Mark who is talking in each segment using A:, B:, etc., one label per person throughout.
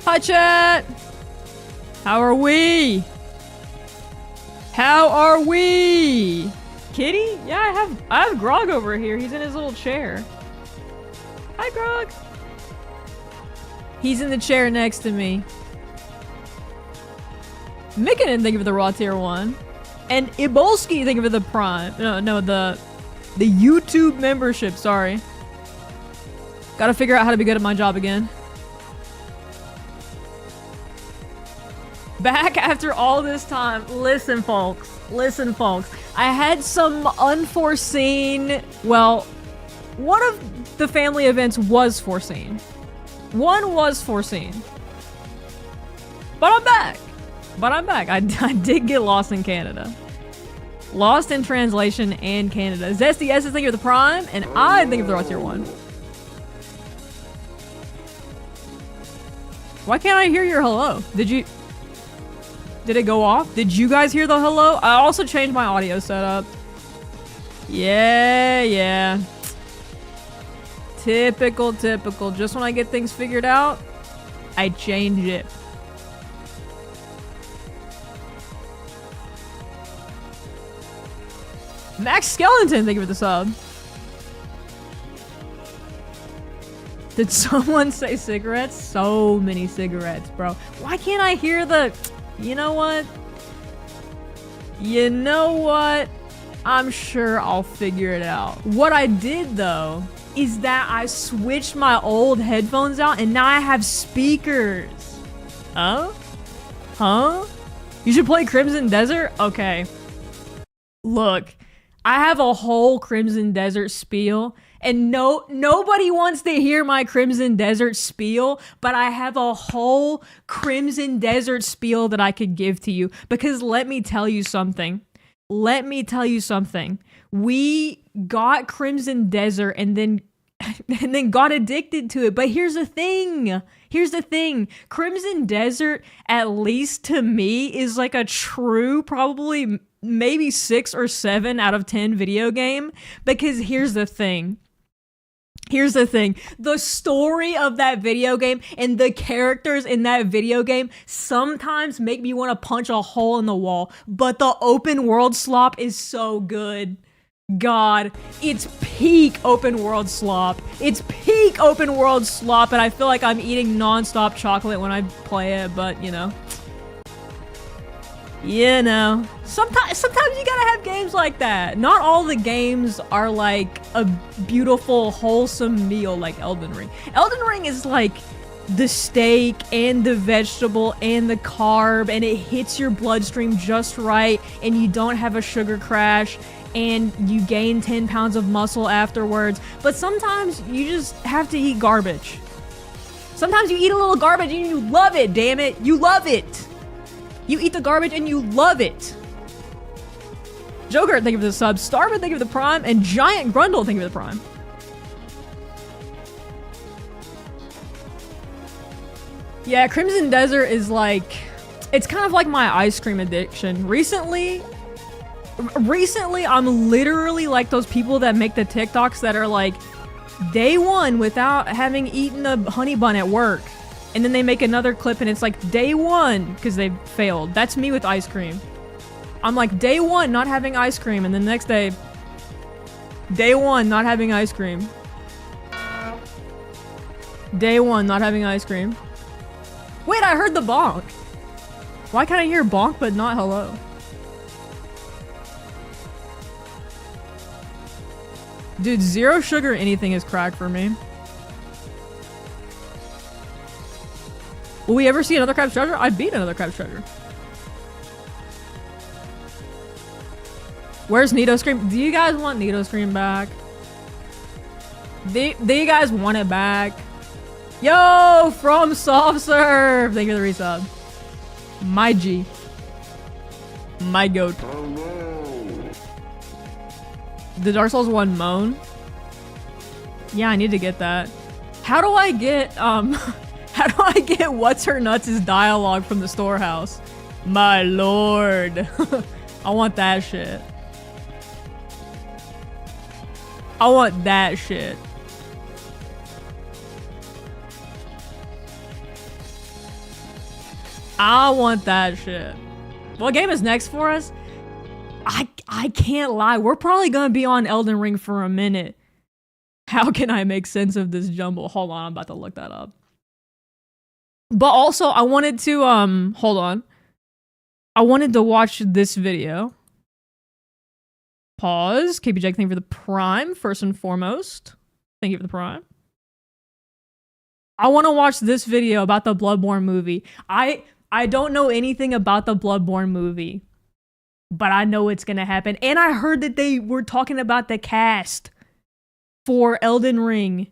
A: Hi, chat. How are we? How are we? Kitty? Yeah, I have Grog over here. He's in his little chair. Hi, Grog. He's in the chair next to me. Mikin, thank you for the raw tier 1. And Ibolski, thank you for the prime. No, the YouTube membership, sorry. Gotta figure out how to be good at my job again. Back after all this time. Listen, folks. Listen, folks. I had some unforeseen... Well, one of the family events was foreseen. One was foreseen. But I'm back. I did get lost in Canada. Lost in translation and Canada. Zesty S is thinking of the prime, and I think of the raw tier 1. Why can't I hear your hello? Did it go off? Did you guys hear the hello? I also changed my audio setup. Yeah. Typical. Just when I get things figured out, I change it. Max Skeleton, thank you for the sub. Did someone say cigarettes? So many cigarettes, bro. Why can't I hear the... You know what? I'm sure I'll figure it out. What I did, though, is that I switched my old headphones out, and now I have speakers. Huh? You should play Crimson Desert? Okay. Look, I have a whole Crimson Desert spiel, and nobody wants to hear my Crimson Desert spiel, but I have a whole Crimson Desert spiel that I could give to you, because let me tell you something. We got Crimson Desert and then got addicted to it. But here's the thing. Crimson Desert, at least to me, is like a true, probably maybe 6 or 7 out of 10 video game. Because here's the thing. The story of that video game and the characters in that video game sometimes make me want to punch a hole in the wall, but the open world slop is so good. God, it's peak open world slop. And I feel like I'm eating non-stop chocolate when I play it, but sometimes you gotta have games like that. Not all the games are like a beautiful, wholesome meal like Elden Ring. Elden Ring is like the steak and the vegetable and the carb, and it hits your bloodstream just right, and you don't have a sugar crash, and you gain 10 pounds of muscle afterwards. But sometimes you just have to eat garbage. Sometimes you eat a little garbage and you love it, damn it. You love it. You eat the garbage and you love it. Joker, thank you for the sub. Starman, thank you for the prime. And Giant Grundle, thank you for the prime. Yeah, Crimson Desert is like... It's kind of like my ice cream addiction. Recently, I'm literally like those people that make the TikToks that are like, day 1 without having eaten a honey bun at work. And then they make another clip and it's like day 1 because they failed. That's me with ice cream. I'm like day 1 not having ice cream, and the next day 1 not having ice cream. Day 1 not having ice cream. Wait, I heard the bonk. Why can't I hear bonk but not hello? Dude, 0 sugar anything is crack for me. Will we ever see another Crab's Treasure? I'd beat another Crab's Treasure. Where's Nido Scream? Do you guys want Nido Scream back? Do you guys want it back? Yo, from Soft Serve! Thank you for the resub. My G. My goat. The Dark Souls 1 moan? Yeah, I need to get that. How do I get, how do I get What's Her Nuts' dialogue from the storehouse? My lord. I want that shit. I want that shit. I want that shit. What game is next for us? I can't lie. We're probably gonna be on Elden Ring for a minute. How can I make sense of this jumble? Hold on, I'm about to look that up. But also, I wanted to, hold on. I wanted to watch this video. Pause. KP Jack, thank you for the Prime, first and foremost. Thank you for the Prime. I want to watch this video about the Bloodborne movie. I don't know anything about the Bloodborne movie, but I know it's gonna happen. And I heard that they were talking about the cast for Elden Ring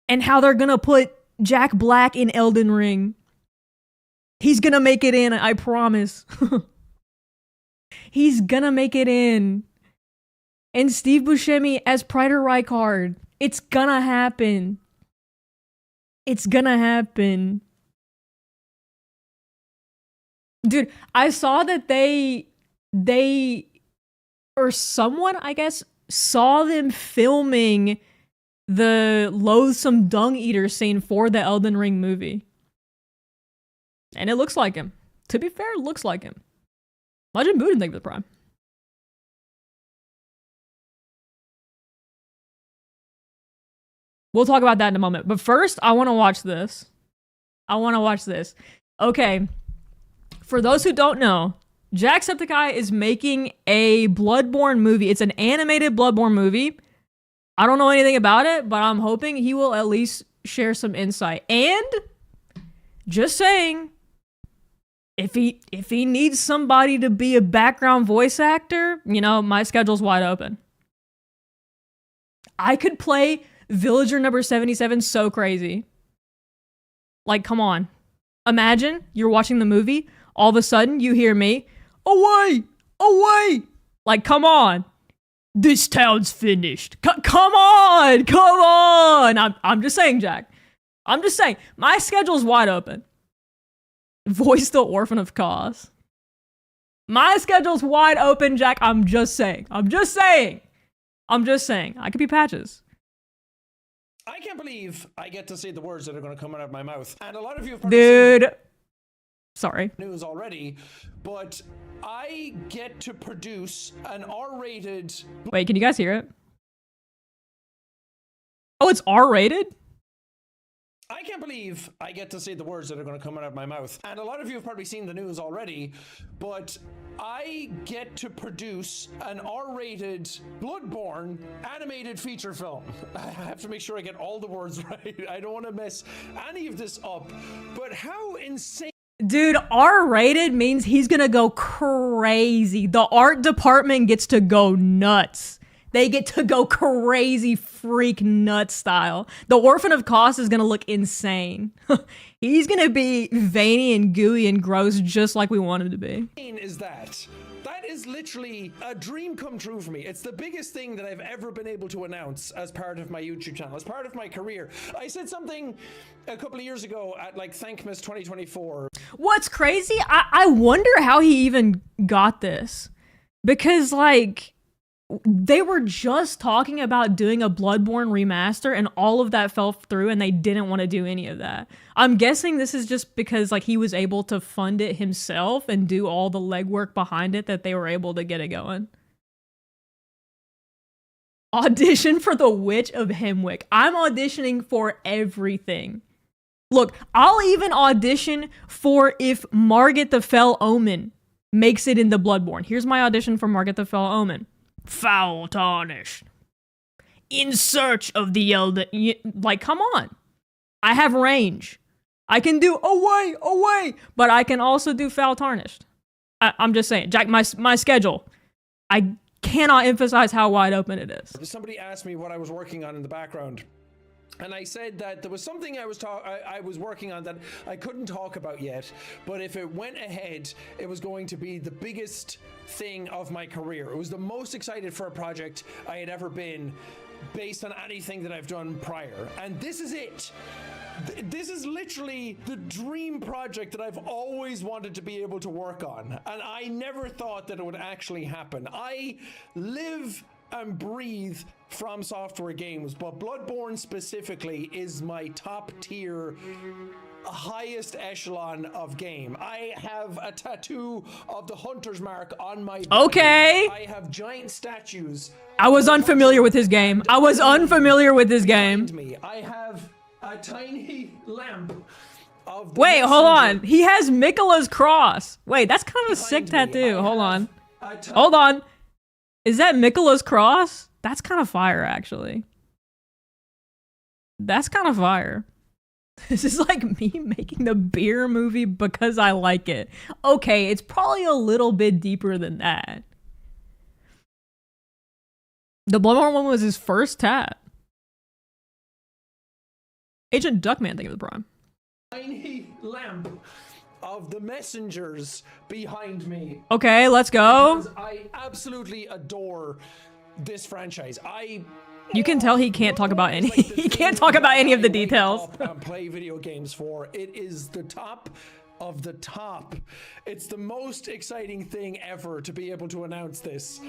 A: and how they're gonna put Jack Black in Elden Ring. He's gonna make it in, I promise. He's gonna make it in. And Steve Buscemi as Praetor Rykard. It's gonna happen. It's gonna happen. Dude, I saw that they or someone, I guess, saw them filming the loathsome dung eater scene for the Elden Ring movie. And it looks like him. To be fair, it looks like him. Legend Boo didn't think of the Prime. We'll talk about that in a moment. But first, I want to watch this. Okay. For those who don't know, Jacksepticeye is making a Bloodborne movie. It's an animated Bloodborne movie. I don't know anything about it, but I'm hoping he will at least share some insight. And just saying, if he needs somebody to be a background voice actor, you know, my schedule's wide open. I could play Villager number 77 so crazy. Like, come on. Imagine you're watching the movie, all of a sudden you hear me, away, away. Like, come on. This town's finished. Come on. I'm just saying, Jack. I'm just saying. My schedule's wide open. Voice the Orphan of Cause. My schedule's wide open, Jack. I'm just saying. I could be Patches.
B: I can't believe I get to say the words that are going to come out of my mouth. And a lot of you have probably seen
A: sorry.
B: News already, but I get to produce an R-rated...
A: Wait, can you guys hear it? Oh, it's R-rated?
B: I can't believe I get to say the words that are going to come out of my mouth. And a lot of you have probably seen the news already, but I get to produce an R-rated Bloodborne animated feature film. I have to make sure I get all the words right. I don't want to mess any of this up, but how insane...
A: Dude, R-rated means he's gonna go crazy. The art department gets to go nuts. They get to go crazy freak nut style. The Orphan of Cause is gonna look insane. He's gonna be veiny and gooey and gross just like we want him to be.
B: Is that is literally a dream come true for me. It's the biggest thing that I've ever been able to announce as part of my YouTube channel, as part of my career. I said something a couple of years ago at like Thankmas 2024.
A: What's crazy? I wonder how he even got this. Because like, they were just talking about doing a Bloodborne remaster and all of that fell through and they didn't want to do any of that. I'm guessing this is just because like he was able to fund it himself and do all the legwork behind it that they were able to get it going. Audition for the Witch of Hemwick. I'm auditioning for everything. Look, I'll even audition for if Margit the Fell Omen makes it into Bloodborne. Here's my audition for Margit the Fell Omen. Foul tarnished. In search of the Elden... Like, come on. I have range. I can do away, but I can also do foul tarnished. I'm just saying, Jack, my schedule. I cannot emphasize how wide open it is.
B: Somebody asked me what I was working on in the background. And I said that there was something I was working on that I couldn't talk about yet, but if it went ahead, it was going to be the biggest thing of my career. It was the most excited for a project I had ever been based on anything that I've done prior. And this is it. This is literally the dream project that I've always wanted to be able to work on. And I never thought that it would actually happen. I live and breathe From Software games, but Bloodborne specifically is my top tier, highest echelon of game. I have a tattoo of the Hunter's Mark on my body.
A: Okay.
B: I have giant statues.
A: I was unfamiliar with his game. I was unfamiliar with his game.
B: Me. I have a tiny lamp of the
A: Wait, hold
B: messenger
A: on. He has Mikkela's cross. Wait, that's kind of a sick
B: behind me.
A: tattoo.
B: I
A: Hold
B: have
A: on.
B: a
A: Hold on. Is that Mikkela's cross? That's kind of fire, actually. That's kind of fire. This is like me making the beer movie because I like it. Okay, it's probably a little bit deeper than that. The Bloodborne one was his first tat. Agent Duckman, thank you for the prime.
B: tiny lamp of the messengers behind me.
A: Okay, let's go.
B: Because I absolutely adore this franchise.
A: You can tell he can't talk about any. He can't talk about any of the details.
B: And play video games for. It is the top of the top. It's the most exciting thing ever to be able to announce this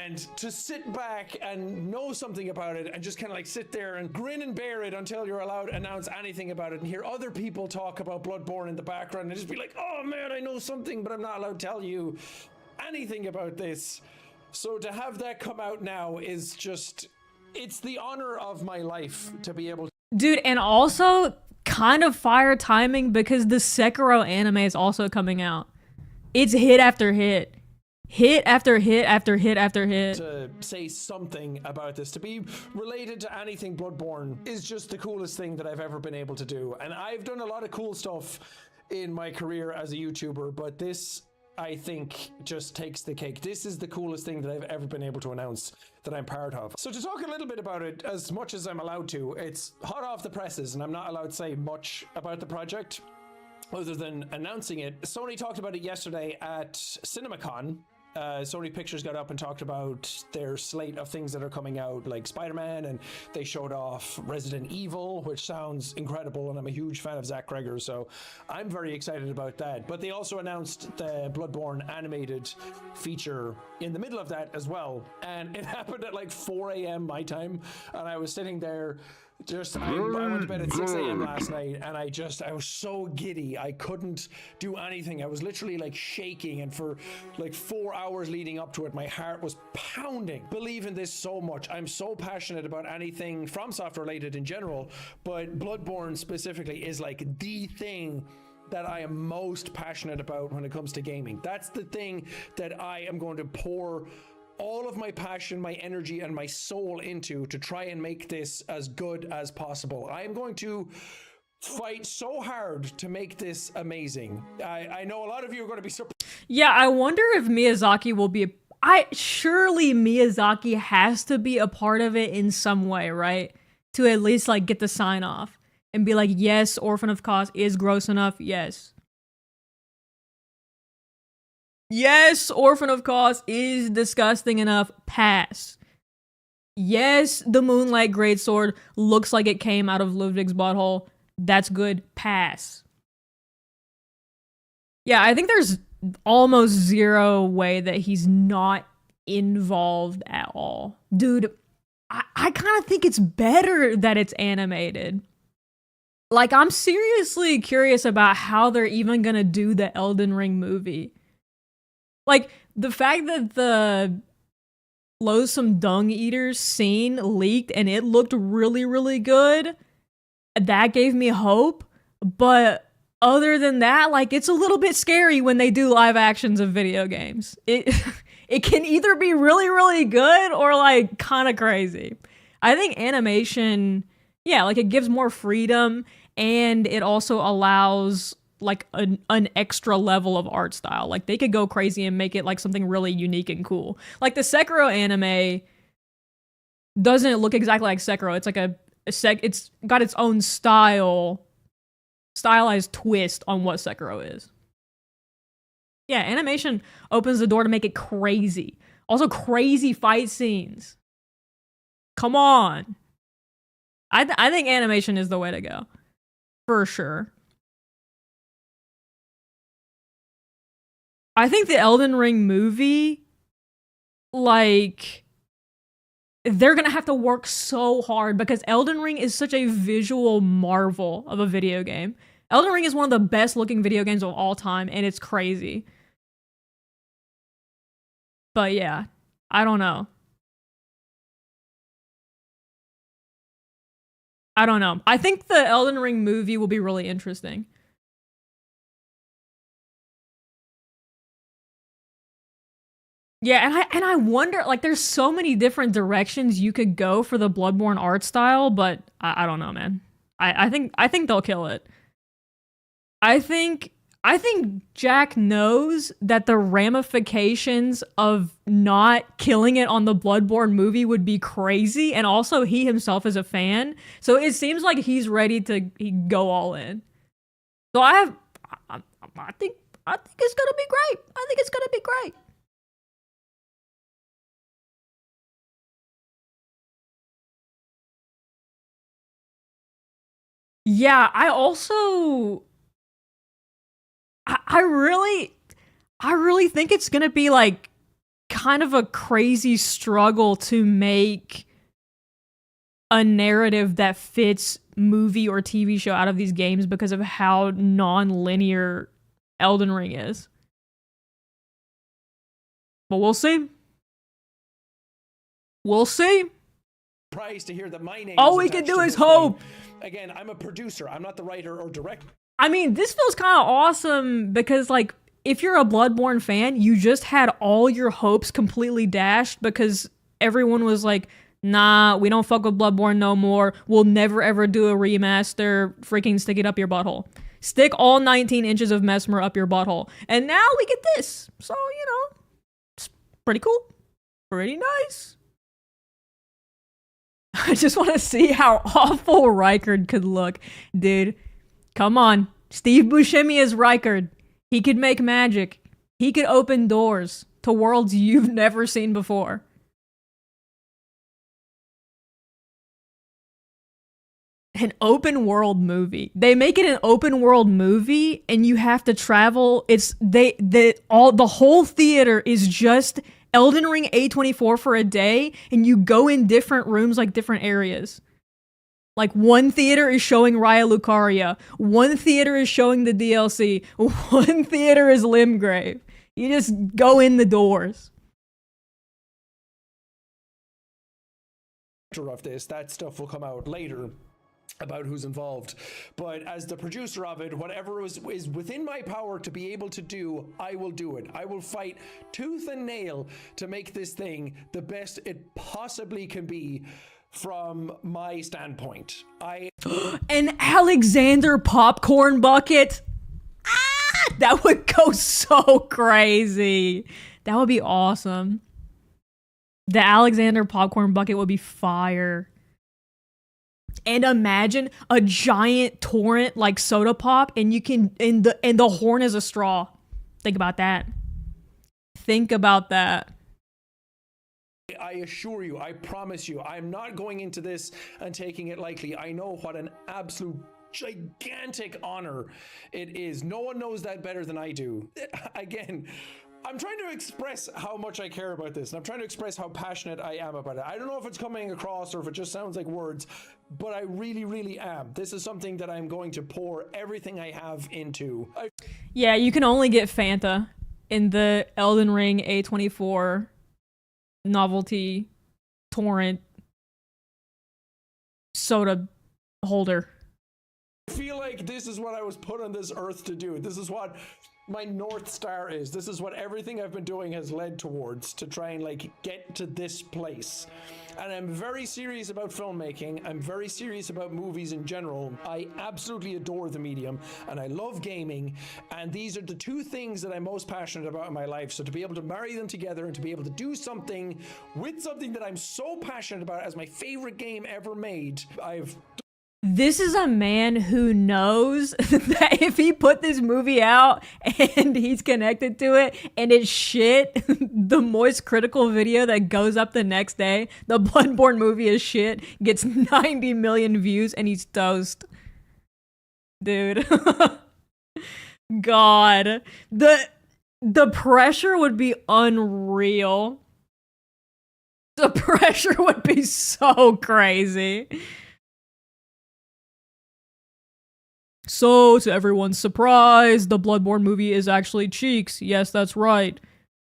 B: and to sit back and know something about it and just kind of like sit there and grin and bear it until you're allowed to announce anything about it and hear other people talk about Bloodborne in the background and just be like, oh man, I know something, but I'm not allowed to tell you anything about this. So to have that come out now is just, it's the honor of my life to be able to.
A: Dude, and also kind of fire timing because the Sekiro anime is also coming out. It's hit after hit. Hit after hit after hit after hit.
B: To say something about this, to be related to anything Bloodborne is just the coolest thing that I've ever been able to do. And I've done a lot of cool stuff in my career as a YouTuber, but this, I think, just takes the cake. This is the coolest thing that I've ever been able to announce that I'm part of. So to talk a little bit about it, as much as I'm allowed to, it's hot off the presses and I'm not allowed to say much about the project other than announcing it. Sony talked about it yesterday at CinemaCon. Sony Pictures got up and talked about their slate of things that are coming out, like Spider-Man, and they showed off Resident Evil, which sounds incredible, and I'm a huge fan of Zach Greger, so I'm very excited about that. But they also announced the Bloodborne animated feature in the middle of that as well, and it happened at like 4 a.m. my time, and I was sitting there I went to bed at 6 a.m. last night and I was so giddy. I couldn't do anything. I was literally like shaking, and for like 4 hours leading up to it, my heart was pounding. Believe in this so much. I'm so passionate about anything From Software related in general, but Bloodborne specifically is like the thing that I am most passionate about when it comes to gaming. That's the thing that I am going to pour all of my passion, my energy, and my soul into to try and make this as good as possible. I am going to fight so hard to make this amazing. I know a lot of you are going to be surprised.
A: Yeah, I wonder if Miyazaki will be surely Miyazaki has to be a part of it in some way, right? To at least like get the sign off and be like, yes, Orphan of Cause is gross enough. Yes. Yes, Orphan of Cause is disgusting enough. Pass. Yes, the Moonlight Greatsword looks like it came out of Ludwig's butthole. That's good. Pass. Yeah, I think there's almost zero way that he's not involved at all. Dude, I kind of think it's better that it's animated. Like, I'm seriously curious about how they're even gonna do the Elden Ring movie. Like, the fact that the Loathsome Dung Eaters scene leaked and it looked really, really good, that gave me hope. But other than that, like, it's a little bit scary when they do live actions of video games. It can either be really, really good or, like, kind of crazy. I think animation, yeah, like, it gives more freedom, and it also allows like an extra level of art style. Like, they could go crazy and make it like something really unique and cool. Like, the Sekiro anime doesn't look exactly like Sekiro. It's like it's got its own stylized twist on what Sekiro is. Yeah, animation opens the door to make it crazy. Also, crazy fight scenes. Come on. I think animation is the way to go. For sure. I think the Elden Ring movie, like, they're gonna have to work so hard because Elden Ring is such a visual marvel of a video game. Elden Ring is one of the best looking video games of all time, and it's crazy. But yeah, I don't know. I don't know. I think the Elden Ring movie will be really interesting. Yeah, and I wonder, like, there's so many different directions you could go for the Bloodborne art style, but I don't know, man. I think they'll kill it. I think I think Jack knows that the ramifications of not killing it on the Bloodborne movie would be crazy, and also he himself is a fan, so it seems like he's ready to go all in. So I, I think I think it's gonna be great. I think it's gonna be great. Yeah, I really I really think it's gonna be like kind of a crazy struggle to make a narrative that fits movie or TV show out of these games because of how non-linear Elden Ring is. But we'll see. We'll see.
B: Surprised to hear that my name
A: All
B: is
A: we can
B: attached
A: do
B: to
A: is
B: this thing.
A: hope.
B: Again, I'm a producer. I'm not the writer or director.
A: I mean, this feels kind of awesome because, like, if you're a Bloodborne fan, you just had all your hopes completely dashed because everyone was like, nah, we don't fuck with Bloodborne no more. We'll never ever do a remaster. Freaking stick it up your butthole. Stick all 19 inches of Mesmer up your butthole. And now we get this. So, it's pretty cool. Pretty nice. I just want to see how awful Rykard could look. Dude, come on. Steve Buscemi is Rykard. He could make magic. He could open doors to worlds you've never seen before. An open world movie. They make it an open world movie and you have to travel. The whole theater is just Elden Ring A24 for a day, and you go in different rooms, like different areas. Like, one theater is showing Raya Lucaria, one theater is showing the DLC, one theater is Limgrave. You just go in the doors.
B: Of this, that stuff will come out later about who's involved, but as the producer of it, whatever is within my power to be able to do, I will do it. I will fight tooth and nail to make this thing the best it possibly can be from my standpoint.
A: An Alexander popcorn bucket. That would go so crazy. That would be awesome. The Alexander popcorn bucket would be fire. And imagine a giant torrent like soda pop, and you can and the horn is a straw. Think about that. Think about that.
B: I assure you, I promise you, I'm not going into this and taking it lightly. I know what an absolute gigantic honor it is. No one knows that better than I do. Again, I'm trying to express how much I care about this, and I'm trying to express how passionate I am about it. I don't know if it's coming across or if it just sounds like words, but I really, really am. This is something that I'm going to pour everything I have into.
A: Yeah, you can only get Fanta in the Elden Ring A24 novelty torrent soda holder.
B: I feel like this is what I was put on this earth to do. This is what my North Star is. This is what everything I've been doing has led towards, to try and like get to this place. And I'm very serious about filmmaking. I'm very serious about movies in general. I absolutely adore the medium and I love gaming. And these are the two things that I'm most passionate about in my life. So to be able to marry them together and to be able to do something with something that I'm so passionate about as my favorite game ever made,
A: This is a man who knows that if he put this movie out and he's connected to it and it's shit, the Moist Critical video that goes up the next day, the Bloodborne movie is shit, gets 90 million views, and he's toast. Dude. God. The pressure would be unreal. The pressure would be so crazy. So, to everyone's surprise, the Bloodborne movie is actually Cheeks. Yes, that's right.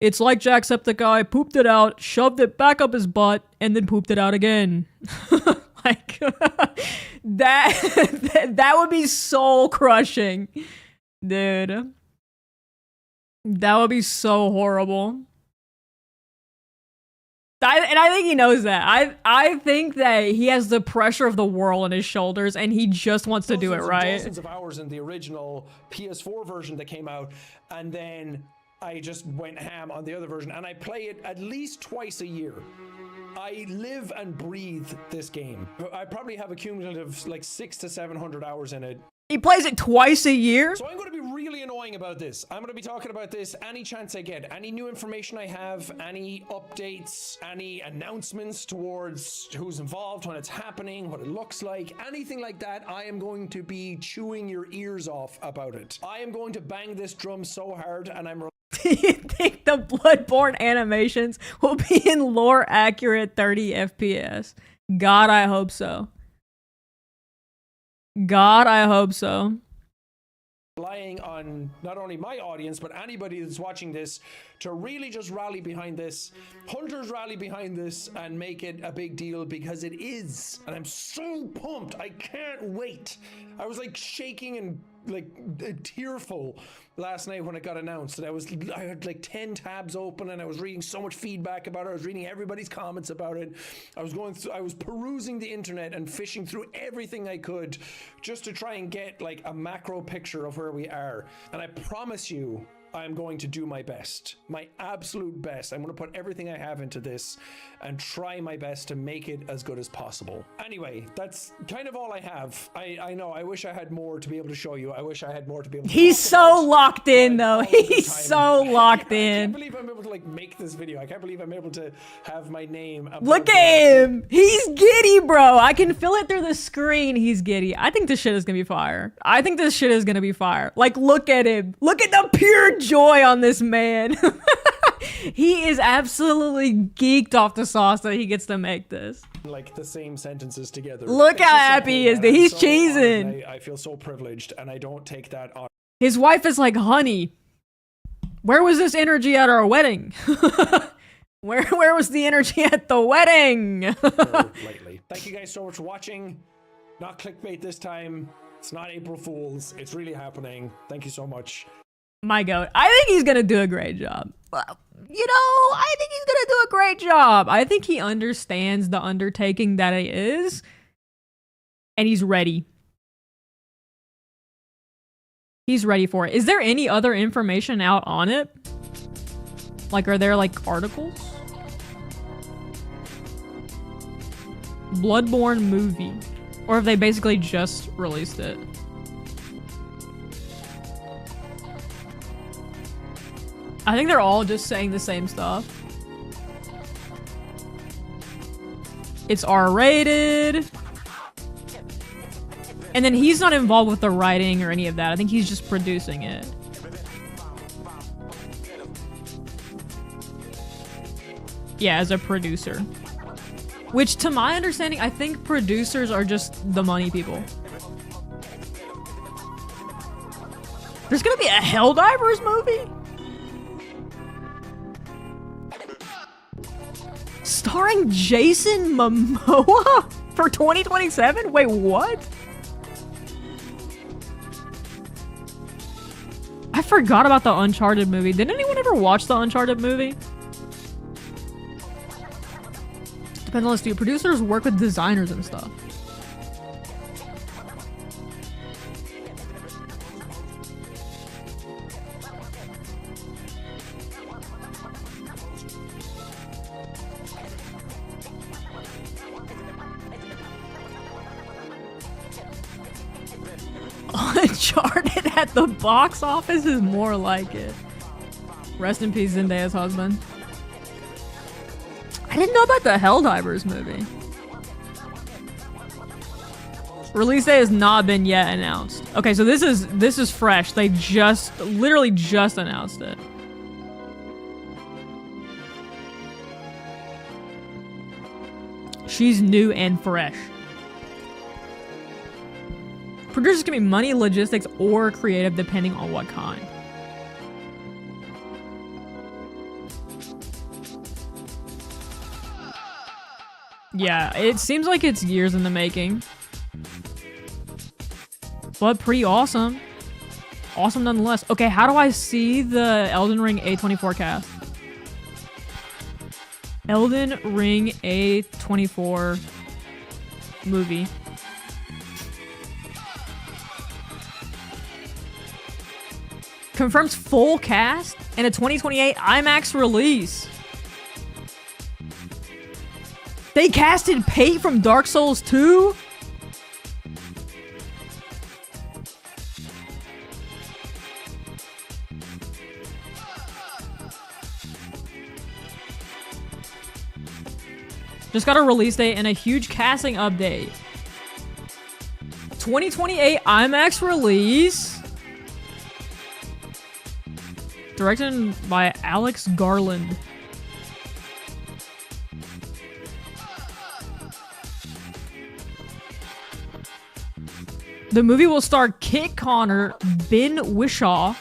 A: It's like Jacksepticeye pooped it out, shoved it back up his butt, and then pooped it out again. Like, that would be soul crushing. Dude. That would be so horrible. I think he knows that. I think that he has the pressure of the world on his shoulders, and he just wants to do it right.
B: Dozens of hours in the original PS4 version that came out, and then I just went ham on the other version, and I play it at least twice a year. I live and breathe this game. I probably have a cumulative like 600 to 700 hours in it.
A: He plays it twice a year?
B: So I'm going to be really annoying about this. I'm going to be talking about this any chance I get. Any new information I have, any updates, any announcements towards who's involved, when it's happening, what it looks like, anything like that, I am going to be chewing your ears off about it. I am going to bang this drum so hard, and I'm...
A: Do you think the Bloodborne animations will be in lore accurate 30 FPS? God, I hope so. God, I hope so.
B: Relying on not only my audience, but anybody that's watching this to really just rally behind this. Hunters rally behind this and make it a big deal, because it is. And I'm so pumped. I can't wait. I was like shaking and like tearful last night when it got announced, and I had like 10 tabs open, and I was reading so much feedback about it. I was reading everybody's comments about it. I was perusing the internet and fishing through everything I could just to try and get like a macro picture of where we are. And I promise you, I'm going to do my best, my absolute best. I'm going to put everything I have into this and try my best to make it as good as possible. Anyway, that's kind of all I have. I know, I wish I had more to be able to show you. I wish I had more to be able to
A: He's so locked in, though. He's so locked in.
B: I can't believe I'm able to like make this video. I can't believe I'm able to have my name.
A: Look at him. He's giddy, bro. I can feel it through the screen. He's giddy. I think this shit is going to be fire. I think this shit is going to be fire. Like, look at him. Look at the pure joy on this man. He is absolutely geeked off the sauce that he gets to make this.
B: Like the same sentences together.
A: Look how happy he is. He's cheesing.
B: I feel so privileged, and I don't take that on.
A: His wife is like, honey, where was this energy at our wedding? Where was the energy at the wedding?
B: Lightly. Thank you guys so much for watching. Not clickbait this time. It's not April Fools. It's really happening. Thank you so much.
A: My goat. I think he's gonna do a great job. You know, I think he's gonna do a great job. I think he understands the undertaking that it is, and he's ready. He's ready for it. Is there any other information out on it? Like, are there like articles? Bloodborne movie. Or have they basically just released it? I think they're all just saying the same stuff. It's R-rated. And then he's not involved with the writing or any of that. I think he's just producing it. Yeah, as a producer. Which, to my understanding, I think producers are just the money people. There's gonna be a Helldivers movie? Starring Jason Momoa for 2027? Wait, what? I forgot about the Uncharted movie. Did anyone ever watch the Uncharted movie? Depends on the studio. Producers work with designers and stuff. Uncharted at the box office is more like it. Rest in peace, Zendaya's husband. I didn't know about the Helldivers movie. Release date has not been yet announced. Okay, so this is fresh. They literally just announced it. She's new and fresh. Producers can be money, logistics, or creative depending on what kind. Yeah, it seems like it's years in the making. But pretty awesome. Awesome nonetheless. Okay, how do I see the Elden Ring A24 cast? Elden Ring A24 movie. Confirms full cast and a 2028 IMAX release. They casted Pate from Dark Souls 2? Just got a release date and a huge casting update. 2028 IMAX release. Directed by Alex Garland. The movie will star Kit Connor, Ben Whishaw,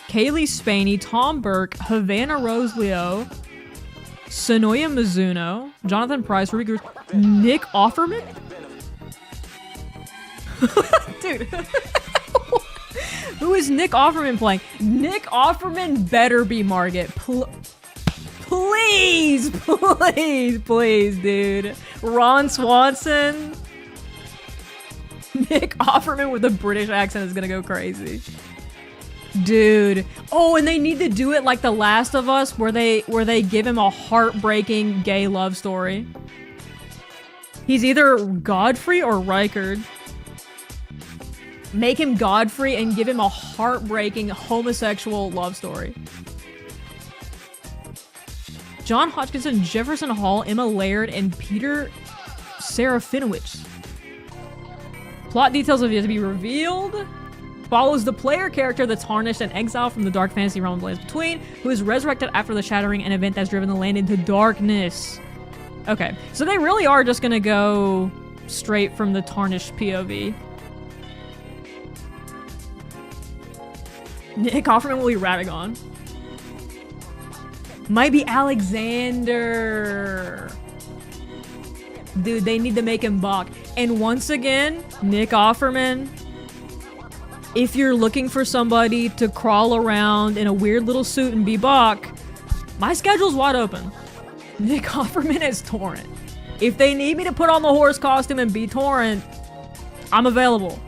A: Kaylee Spaney, Tom Burke, Havana Rosleo, Sonoya Mizuno, Jonathan Price, Ruby Cruz, Nick Offerman? Dude. Who is Nick Offerman playing? Nick Offerman better be Margit. Please, please, please, dude. Ron Swanson. Nick Offerman with a British accent is gonna go crazy. Dude. Oh, and they need to do it like The Last of Us, where they give him a heartbreaking gay love story. He's either Godfrey or Rykard. Make him Godfrey and give him a heartbreaking homosexual love story. John Hodgkinson, Jefferson Hall, Emma Laird, and Peter Serafinowicz. Plot details have yet to be revealed. Follows the player character that's tarnished and exiled from the dark fantasy realm of Lands Between, who is resurrected after the shattering, an event that's driven the land into darkness. Okay, so they really are just gonna go straight from the tarnished POV. Nick Offerman will be Radagon. Might be Alexander. Dude, they need to make him Bach. And once again, Nick Offerman, if you're looking for somebody to crawl around in a weird little suit and be Bach, my schedule's wide open. Nick Offerman as Torrent. If they need me to put on the horse costume and be Torrent, I'm available.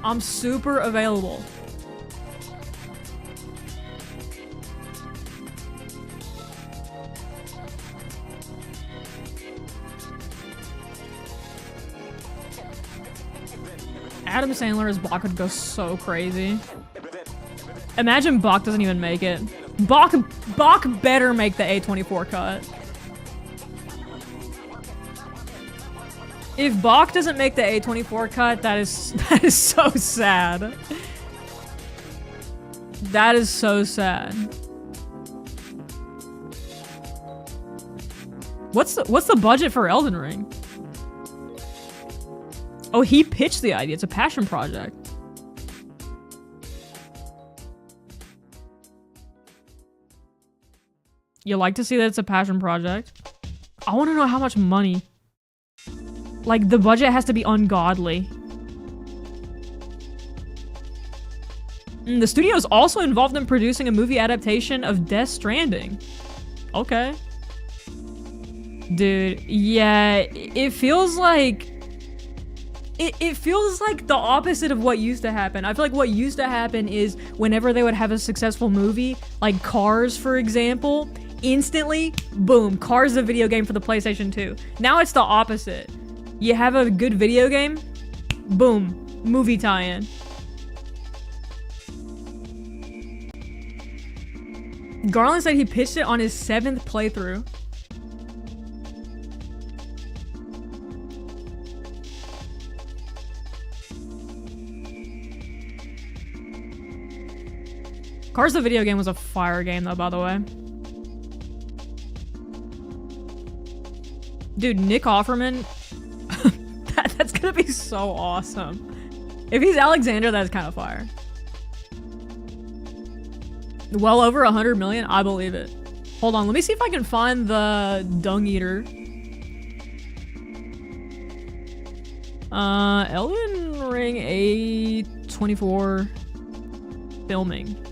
A: I'm super available. Adam Sandler as Bach would go so crazy. Imagine Bach doesn't even make it. Bach better make the A24 cut. If Bach doesn't make the A24 cut, that is so sad. That is so sad. What's the budget for Elden Ring? Oh, he pitched the idea. It's a passion project. You like to see that it's a passion project? I want to know how much money. Like, the budget has to be ungodly. The studio is also involved in producing a movie adaptation of Death Stranding. Okay. Dude, yeah, it feels like... It feels like the opposite of what used to happen. I feel like what used to happen is whenever they would have a successful movie, like Cars, for example, instantly, boom, Cars the video game for the PlayStation 2. Now it's the opposite. You have a good video game, boom, movie tie-in. Garland said he pitched it on his 7th playthrough. Cars the video game was a fire game though, by the way. Dude, Nick Offerman. That's gonna be so awesome. If he's Alexander, that's kind of fire. Well over 100 million? I believe it. Hold on, let me see if I can find the Dung Eater. Elden Ring A24 filming.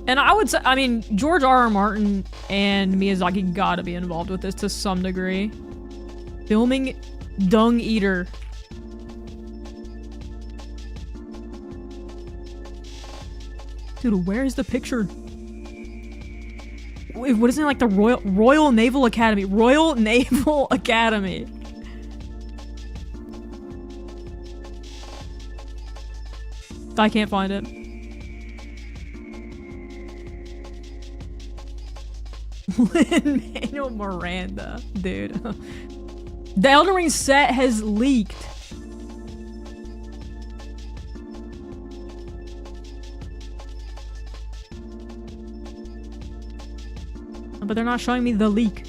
A: And I would say, I mean, George R.R. Martin and Miyazaki gotta be involved with this to some degree. Filming Dung Eater. Dude, where's the picture? Wait, what is it, like the Royal Naval Academy? Royal Naval Academy. I can't find it. Lin-Manuel Miranda, dude. The Elden Ring set has leaked. But they're not showing me the leak.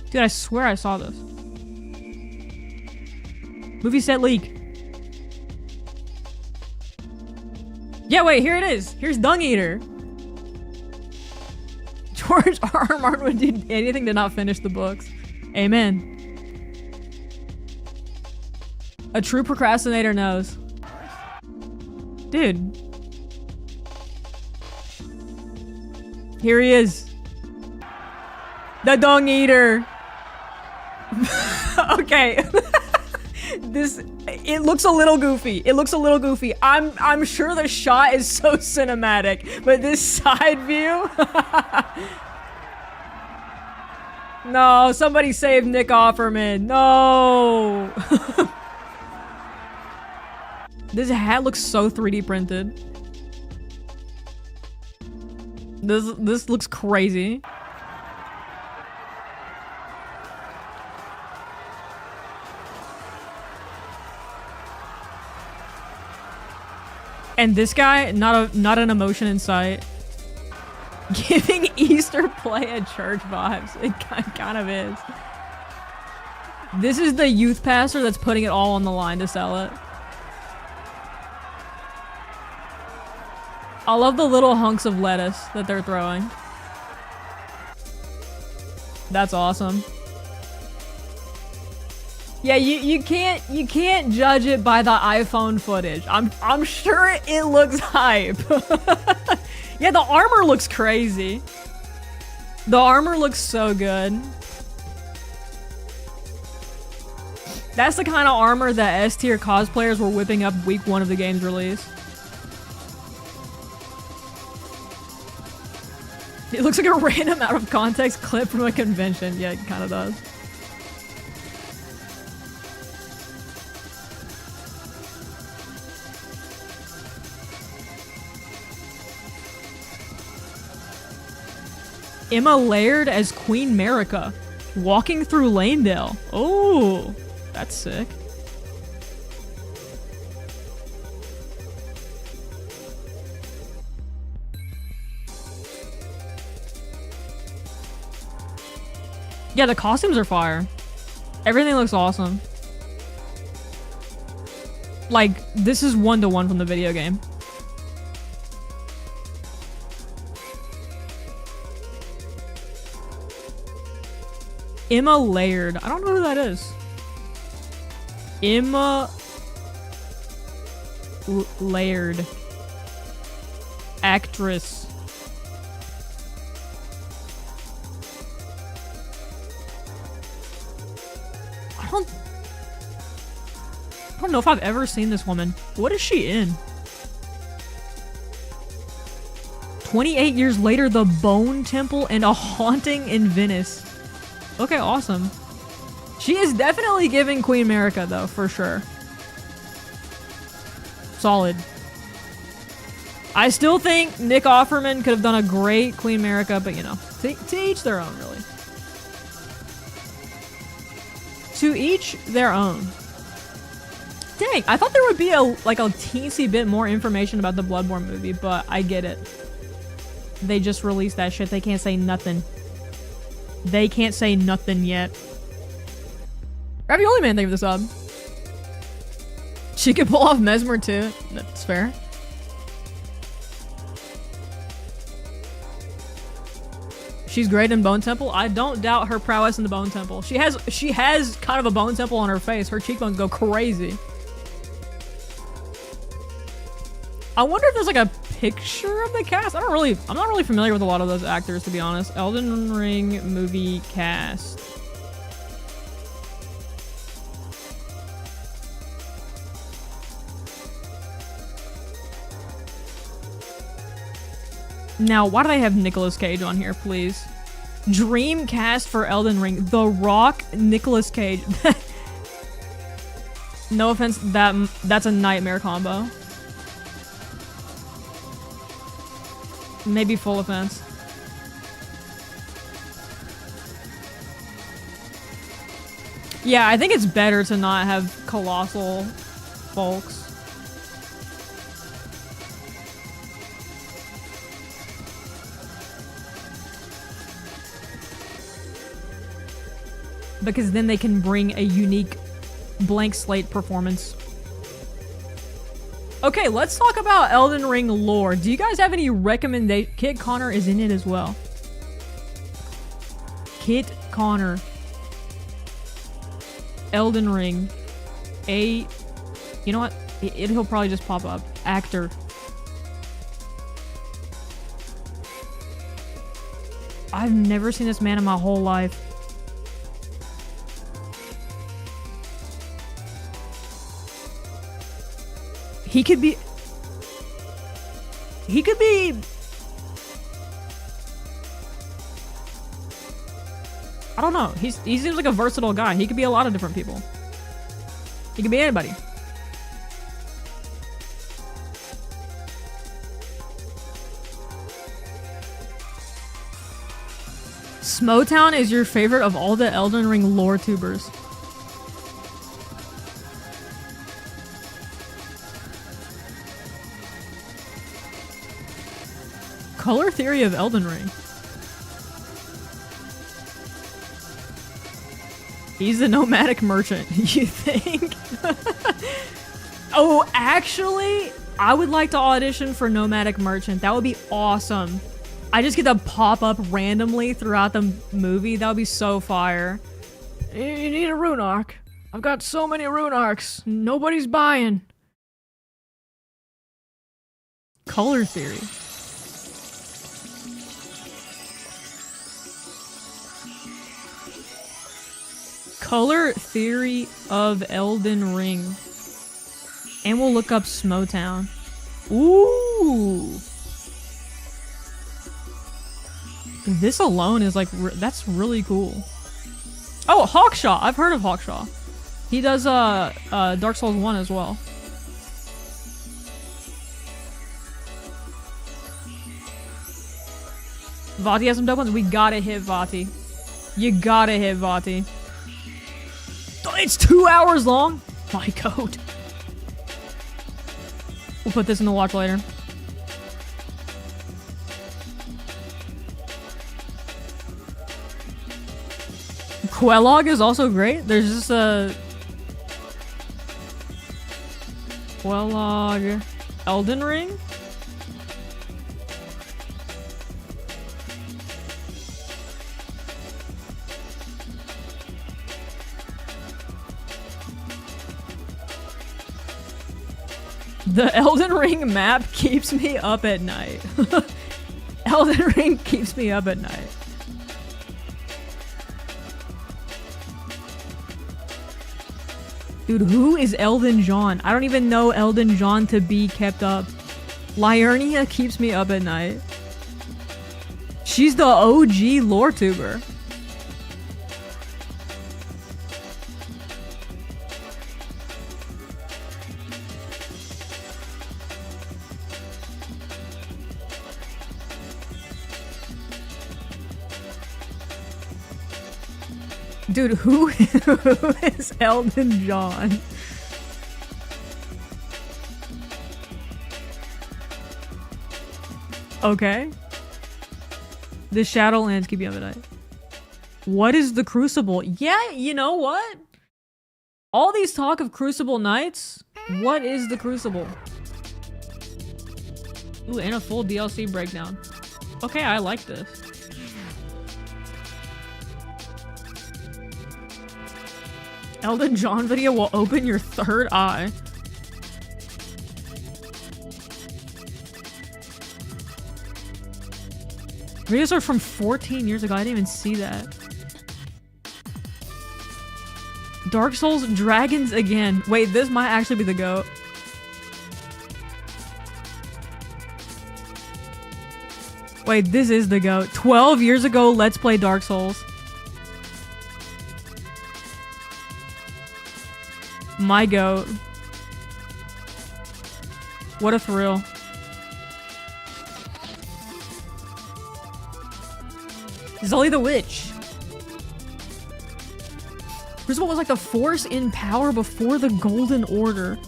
A: Dude, I swear I saw this. Movie set leak. Yeah, wait, here it is. Here's Dung Eater. George R.R. Martin would do anything to not finish the books. Amen. A true procrastinator knows. Dude. Here he is. The Dung Eater. Okay. It looks a little goofy. It looks a little goofy. I'm sure the shot is so cinematic, but this side view. No, somebody save Nick Offerman. No. This hat looks so 3D printed. This looks crazy. And this guy, not an emotion in sight. Giving Easter play at church vibes. It kind of is. This is the youth pastor that's putting it all on the line to sell it. I love the little hunks of lettuce that they're throwing. That's awesome. Yeah, you can't judge it by the iPhone footage. I'm sure it looks hype. Yeah, the armor looks crazy. The armor looks so good. That's the kind of armor that S-tier cosplayers were whipping up week 1 of the game's release. It looks like a random out of context clip from a convention. Yeah, it kind of does. Emma Laird as Queen Marika, walking through Lanedale. Oh, that's sick. Yeah, the costumes are fire. Everything looks awesome. Like, this is 1-to-1 from the video game. Emma Laird. I don't know who that is. Emma Laird. Actress. I don't know if I've ever seen this woman. What is she in? 28 years later, The Bone Temple and A Haunting in Venice. Okay, awesome. She is definitely giving Queen Marika, though, for sure. Solid. I still think Nick Offerman could have done a great Queen Marika, but you know, to each their own, really. To each their own. Dang, I thought there would be like a teensy bit more information about the Bloodborne movie, but I get it. They just released that shit. They can't say nothing. They can't say nothing yet. Ravioli Man, thank you for the sub. She could pull off Mesmer too. That's fair. She's great in Bone Temple. I don't doubt her prowess in the Bone Temple. She has kind of a Bone Temple on her face. Her cheekbones go crazy. I wonder if there's like a picture of the cast. I'm not really familiar with a lot of those actors, to be honest. Elden Ring movie cast. Now, why do they have Nicolas Cage on here, please? Dream cast for Elden Ring. The Rock, Nicolas Cage. No offense, that's a nightmare combo. Maybe full offense. Yeah, I think it's better to not have colossal folks. Because then they can bring a unique blank slate performance. Okay, let's talk about Elden Ring lore. Do you guys have any recommendations? Kit Connor is in it as well. Kit Connor. Elden Ring. You know what? He'll probably just pop up. Actor. I've never seen this man in my whole life. He could be... I don't know. He seems like a versatile guy. He could be a lot of different people. He could be anybody. Smotown is your favorite of all the Elden Ring lore tubers. Color theory of Elden Ring. He's a nomadic merchant, you think? Oh, actually, I would like to audition for nomadic merchant. That would be awesome. I just get to pop up randomly throughout the movie. That would be so fire. You need a rune arc. I've got so many rune arcs. Nobody's buying. Color theory. Color theory of Elden Ring. And we'll look up Smotown. Ooh. This alone is like, that's really cool. Oh, Hawkshaw. I've heard of Hawkshaw. He does Dark Souls 1 as well. Vati has some dope ones. We gotta hit Vati. You gotta hit Vati. It's 2 hours long? My god. We'll put this in the watch later. Quelog is also great. There's just a... Quelog... Elden Ring? The Elden Ring map keeps me up at night. Elden Ring keeps me up at night. Dude, who is Elden John? I don't even know Elden John to be kept up. Liurnia keeps me up at night. She's the OG lore tuber. Dude, who is Elden John? Okay. The Shadowlands keep you up at night. What is the Crucible? Yeah, you know what? All these talk of Crucible Nights. What is the Crucible? Ooh, and a full DLC breakdown. Okay, I like this. Elden John video will open your third eye. Videos are from 14 years ago. I didn't even see that. Dark Souls Dragons again. Wait, this might actually be the GOAT. Wait, this is the GOAT. 12 years ago, let's play Dark Souls. My GOAT. What a thrill. Zully the Witch. Crucible was like the force in power before the Golden Order.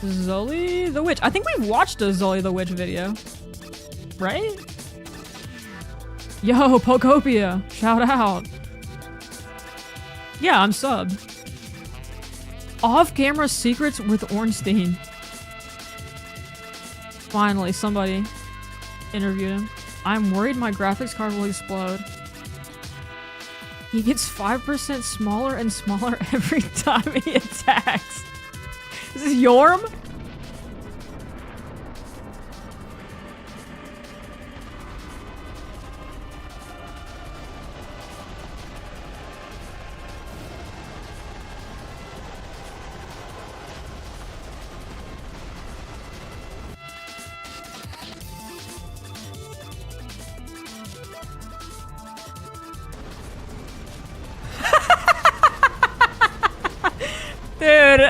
A: Zully the Witch. I think we've watched a Zully the Witch video. Right? Yo, Pokopia. Shout out. Yeah, I'm subbed. Off-camera secrets with Ornstein. Finally, somebody interviewed him. I'm worried my graphics card will explode. He gets 5% smaller and smaller every time he attacks. Is this Yorm? Dude.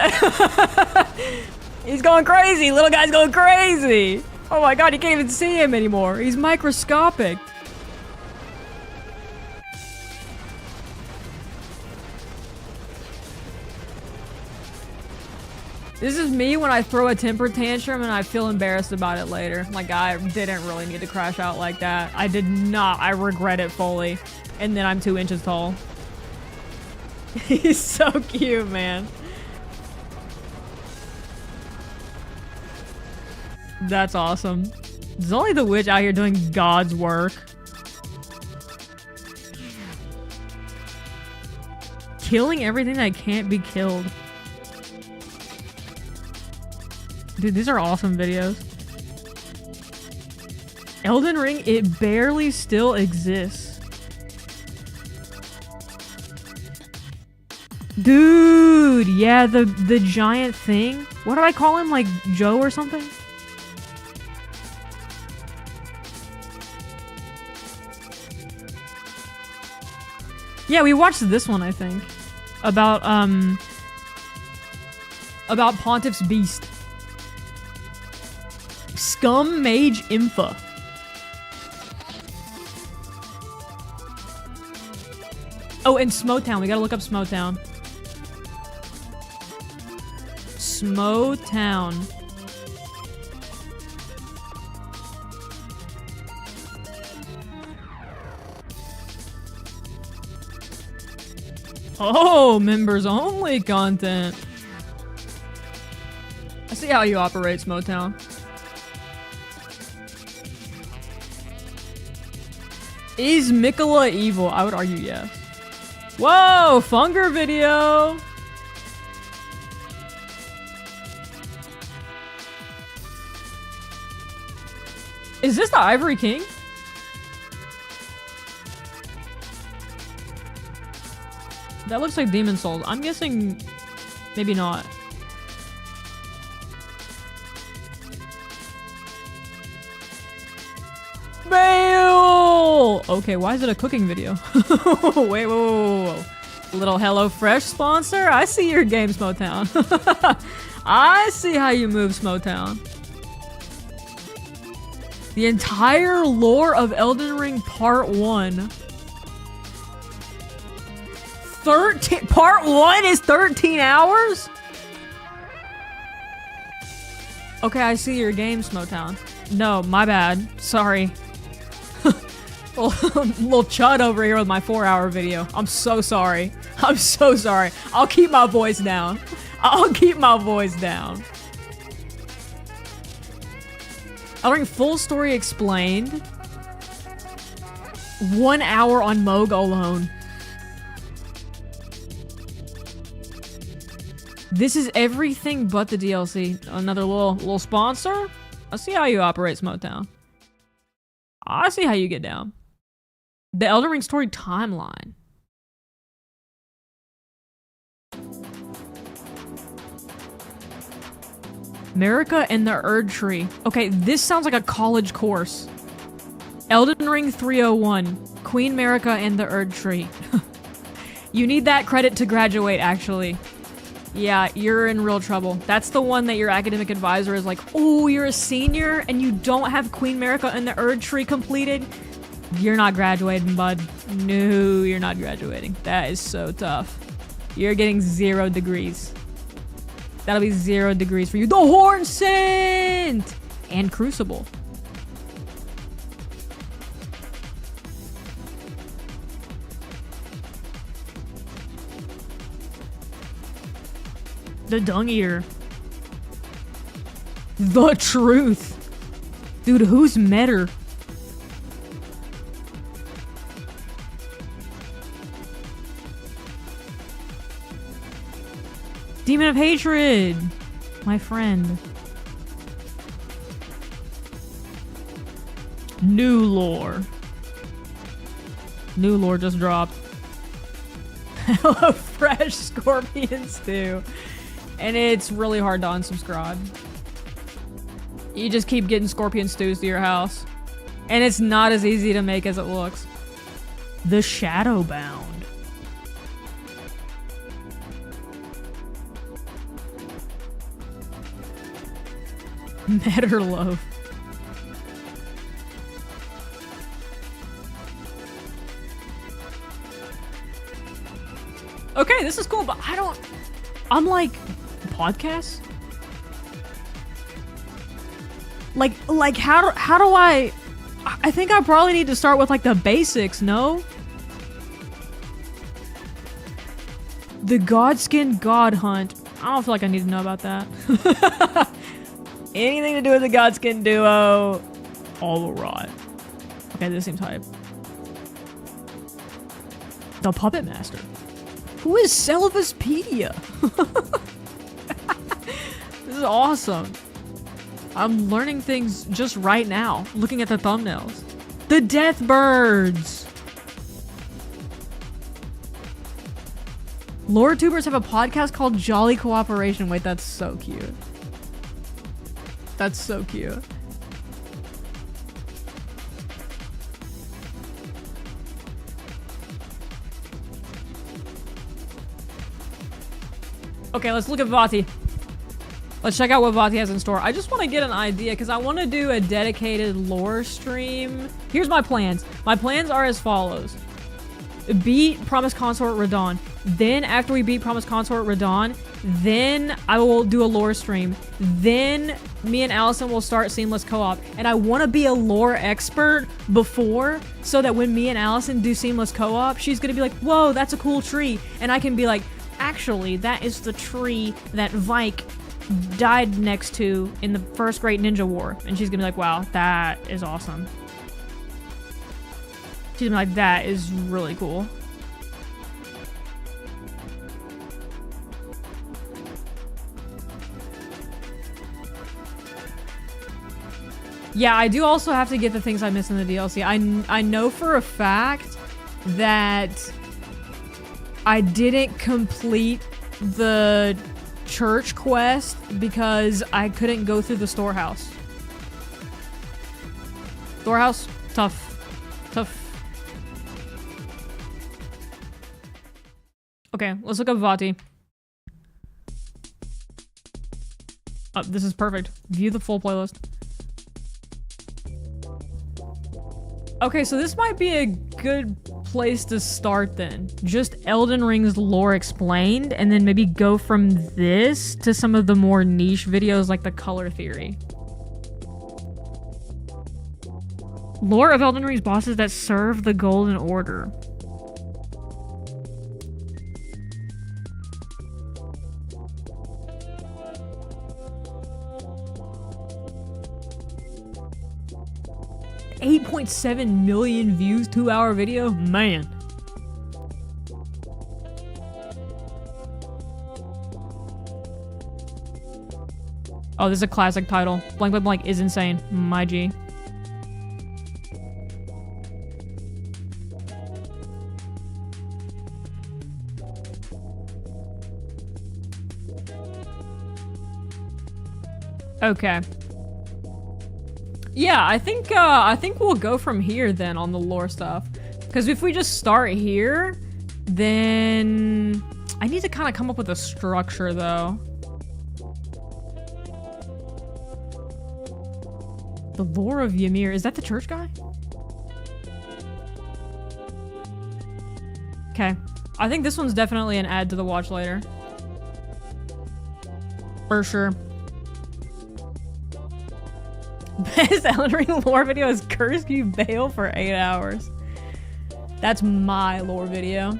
A: He's going crazy. Little guy's going crazy. Oh my god, you can't even see him anymore. He's microscopic. This is me when I throw a temper tantrum and I feel embarrassed about it later. Like, I didn't really need to crash out like that. I did not. I regret it fully. And then I'm 2 inches tall. He's so cute, man. That's awesome. Zully the Witch out here doing God's work. Killing everything that can't be killed. Dude, these are awesome videos. Elden Ring, it barely still exists. Dude, yeah, the giant thing. What did I call him? Like Joe or something? Yeah, we watched this one, I think. About Pontiff's Beast. Scum Mage Infa. Oh, and Smotown. We gotta look up Smotown. Smotown. Oh, members only content. I see how you operate, Smotown. Is Mikola evil? I would argue yes. Whoa, Funger video. Is this the Ivory King? That looks like Demon Souls. I'm guessing maybe not. Bail! Okay, why is it a cooking video? Wait, whoa. Little HelloFresh sponsor? I see your game, Smotown. I see how you move, Smotown. The entire lore of Elden Ring Part 1. 13 Part 1 is 13 hours? Okay, I see your game, Smotown. No, my bad. Sorry. Little chud over here with my 4-hour video. I'm so sorry. I'm so sorry. I'll keep my voice down. I'll keep my voice down. Elden Ring full story explained. 1 hour on Moog alone. This is everything but the DLC. Another little sponsor. I see how you operate, Smotown. I see how you get down. The Elden Ring story timeline. Marika and the Erd Tree. Okay, this sounds like a college course. Elden Ring 301. Queen Marika and the Erd Tree. You need that credit to graduate, actually. Yeah, you're in real trouble. That's the one that your academic advisor is like, oh, you're a senior and you don't have Queen Marika and the Erd Tree completed? You're not graduating, bud. No, you're not graduating. That is so tough. You're getting 0 degrees. That'll be 0 degrees for you. The Horn Scent! And Crucible. The Dung Eater. The Truth. Dude, who's met her? Demon of Hatred. My friend. New lore. New lore just dropped. Hello Fresh Scorpion Stew. And it's really hard to unsubscribe. You just keep getting scorpion stews to your house. And it's not as easy to make as it looks. The Shadowbound. Metterloaf. Okay, this is cool, but I'm like, podcasts? Like how do I think I probably need to start with like the basics, no? The Godskin God Hunt. I don't feel like I need to know about that. Anything to do with the Godskin duo, all right. Okay, this seems hype. The Puppet Master. Who is Selvaspedia? This is awesome. I'm learning things just right now, looking at the thumbnails. The Deathbirds. Lore tubers have a podcast called Jolly Cooperation. Wait, that's so cute. That's so cute. Okay, let's look at Vati. Let's check out what Vati has in store. I just want to get an idea because I want to do a dedicated lore stream. Here's my plans. My plans are as follows. Beat Promised Consort Radon. Then after we beat Promised Consort Radon, then I will do a lore stream. Then me and Allison will start Seamless Co-op. And I want to be a lore expert before so that when me and Allison do Seamless Co-op, she's going to be like, whoa, that's a cool tree. And I can be like, actually, that is the tree that Vike died next to in the first Great Ninja War. And she's going to be like, wow, that is awesome. She's gonna be like, that is really cool. Yeah, I do also have to get the things I missed in the DLC. I know for a fact that I didn't complete the church quest because I couldn't go through the storehouse. Storehouse? Tough. Tough. Okay, let's look up Vati. Oh, this is perfect. View the full playlist. Okay, so this might be a good place to start then? Just Elden Ring's lore explained, and then maybe go from this to some of the more niche videos like the color theory. Lore of Elden Ring's bosses that serve the Golden Order. $8.7 million views, 2-hour video? Man. Oh, this is a classic title. Blank Blank Blank is insane. My G. Okay. Yeah, I think we'll go from here then on the lore stuff. Because if we just start here, then I need to kind of come up with a structure though. The lore of Ymir, is that the church guy? Okay. I think this one's definitely an add to the watch later. For sure. Best Elden Ring lore video is Curse You Bail for 8 hours. That's my lore video.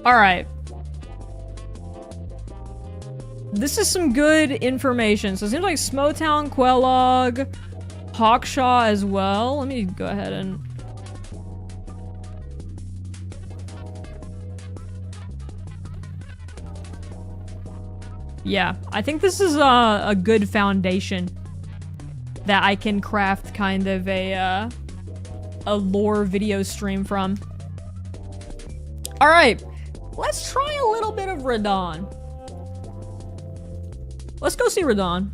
A: Alright. This is some good information. So it seems like Smotown, Quelaag, Hawkshaw as well. Let me go ahead and... Yeah, I think this is a good foundation that I can craft kind of a lore video stream from. All right, let's try a little bit of Radahn. Let's go see Radahn.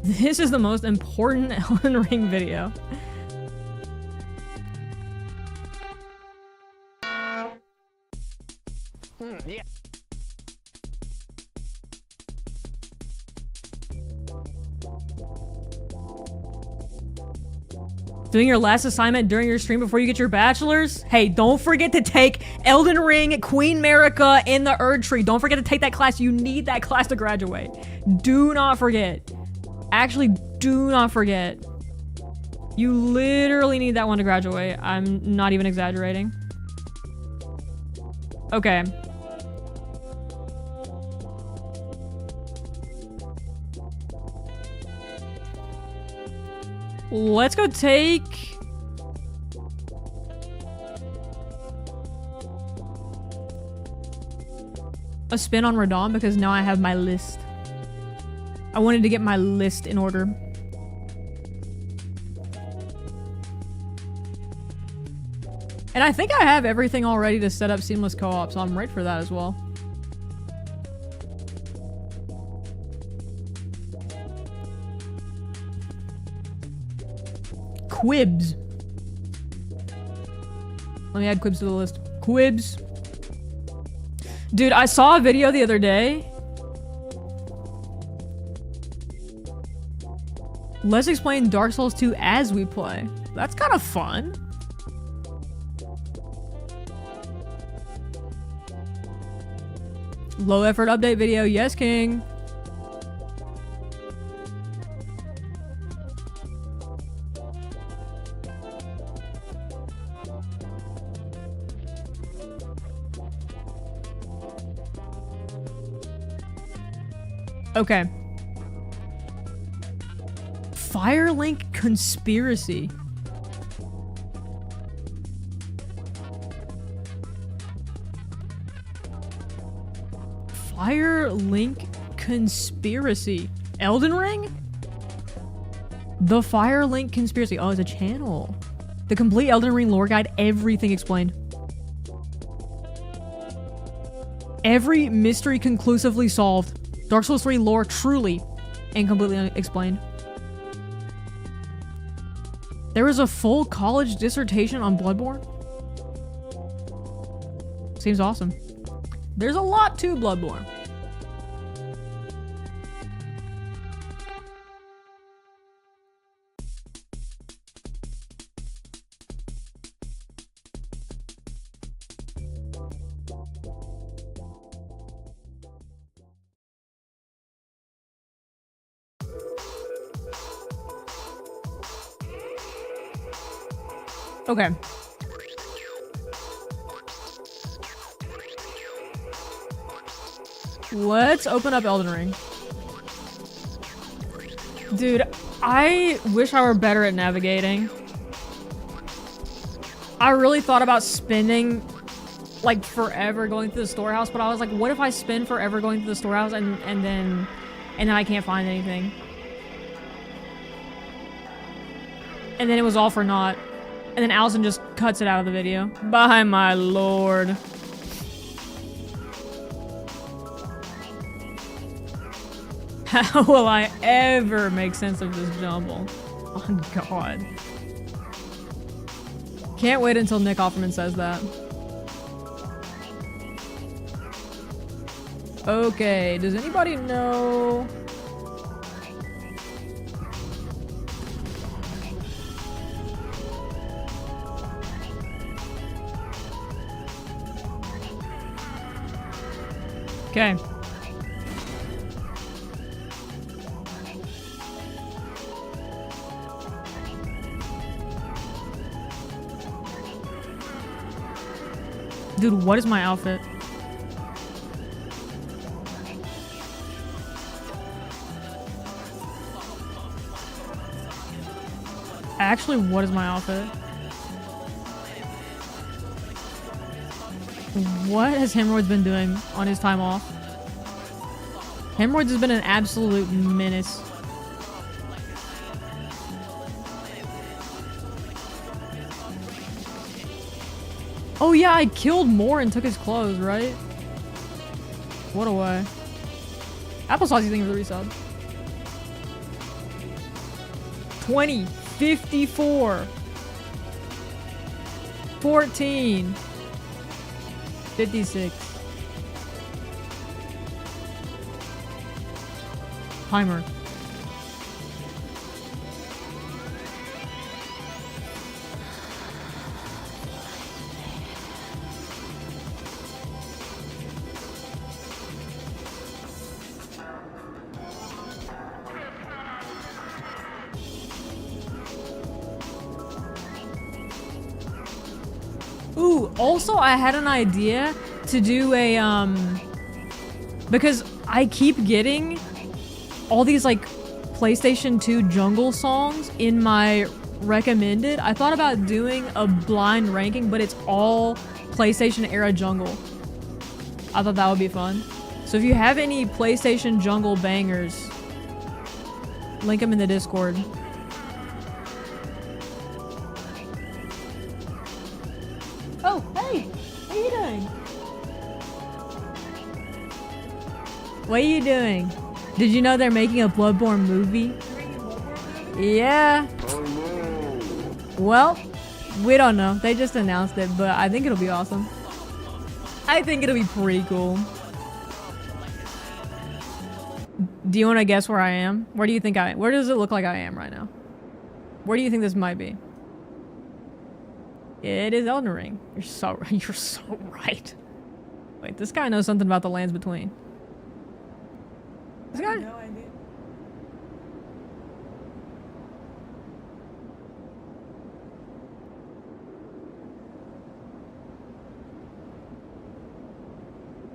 A: This is the most important Elden Ring video.
B: Yeah.
A: Doing your last assignment during your stream before you get your bachelor's? Hey, don't forget to take Elden Ring, Queen Marika, and the Erd Tree. Don't forget to take that class. You need that class to graduate. Do not forget. Actually, do not forget. You literally need that one to graduate. I'm not even exaggerating. Okay. Let's go take... a spin on Radahn because now I have my list. I wanted to get my list in order. And I think I have everything all ready to set up seamless co-op, so I'm ready for that as well. Quibs. Let me add Quibs to the list. Quibs. Dude, I saw a video the other day. Let's explain Dark Souls 2 as we play. That's kind of fun. Low effort update video. Yes, King. Okay. Firelink conspiracy. Firelink conspiracy. Elden Ring? The Firelink conspiracy. Oh, it's a channel. The complete Elden Ring lore guide. Everything explained. Every mystery conclusively solved. Dark Souls 3 lore truly and completely explained. There was a full college dissertation on Bloodborne. Seems awesome. There's a lot to Bloodborne. Okay. Let's open up Elden Ring. Dude, I wish I were better at navigating. I really thought about spending like forever going through the storehouse, but I was like, what if I spend forever going through the storehouse and then I can't find anything? And then it was all for naught. And then Allison just cuts it out of the video. By my lord. How will I ever make sense of this jumble? Oh god. Can't wait until Nick Offerman says that. Okay, does anybody know? Okay. Dude, what is my outfit? Actually, what is my outfit? What has Hemorrhoids been doing on his time off? Hemorrhoids has been an absolute menace. Oh yeah, I killed Moore and took his clothes, right? What a way. Applesauce, you think of the resub? 20, 54, 14, 56. Timer. Ooh, also I had an idea to do a, because I keep getting all these like PlayStation 2 jungle songs in my recommended. I thought about doing a blind ranking, but it's all PlayStation era jungle. I thought that would be fun. So if you have any PlayStation jungle bangers, link them in the Discord. Oh, hey! What are you doing? What are you doing? Did you know they're making a Bloodborne movie? Yeah. Well, we don't know. They just announced it, but I think it'll be awesome. I think it'll be pretty cool. Do you want to guess where I am? Where do you think where does it look like I am right now? Where do you think this might be? It is Elden Ring. You're so right. Wait, this guy knows something about the lands between. This guy?
C: No idea.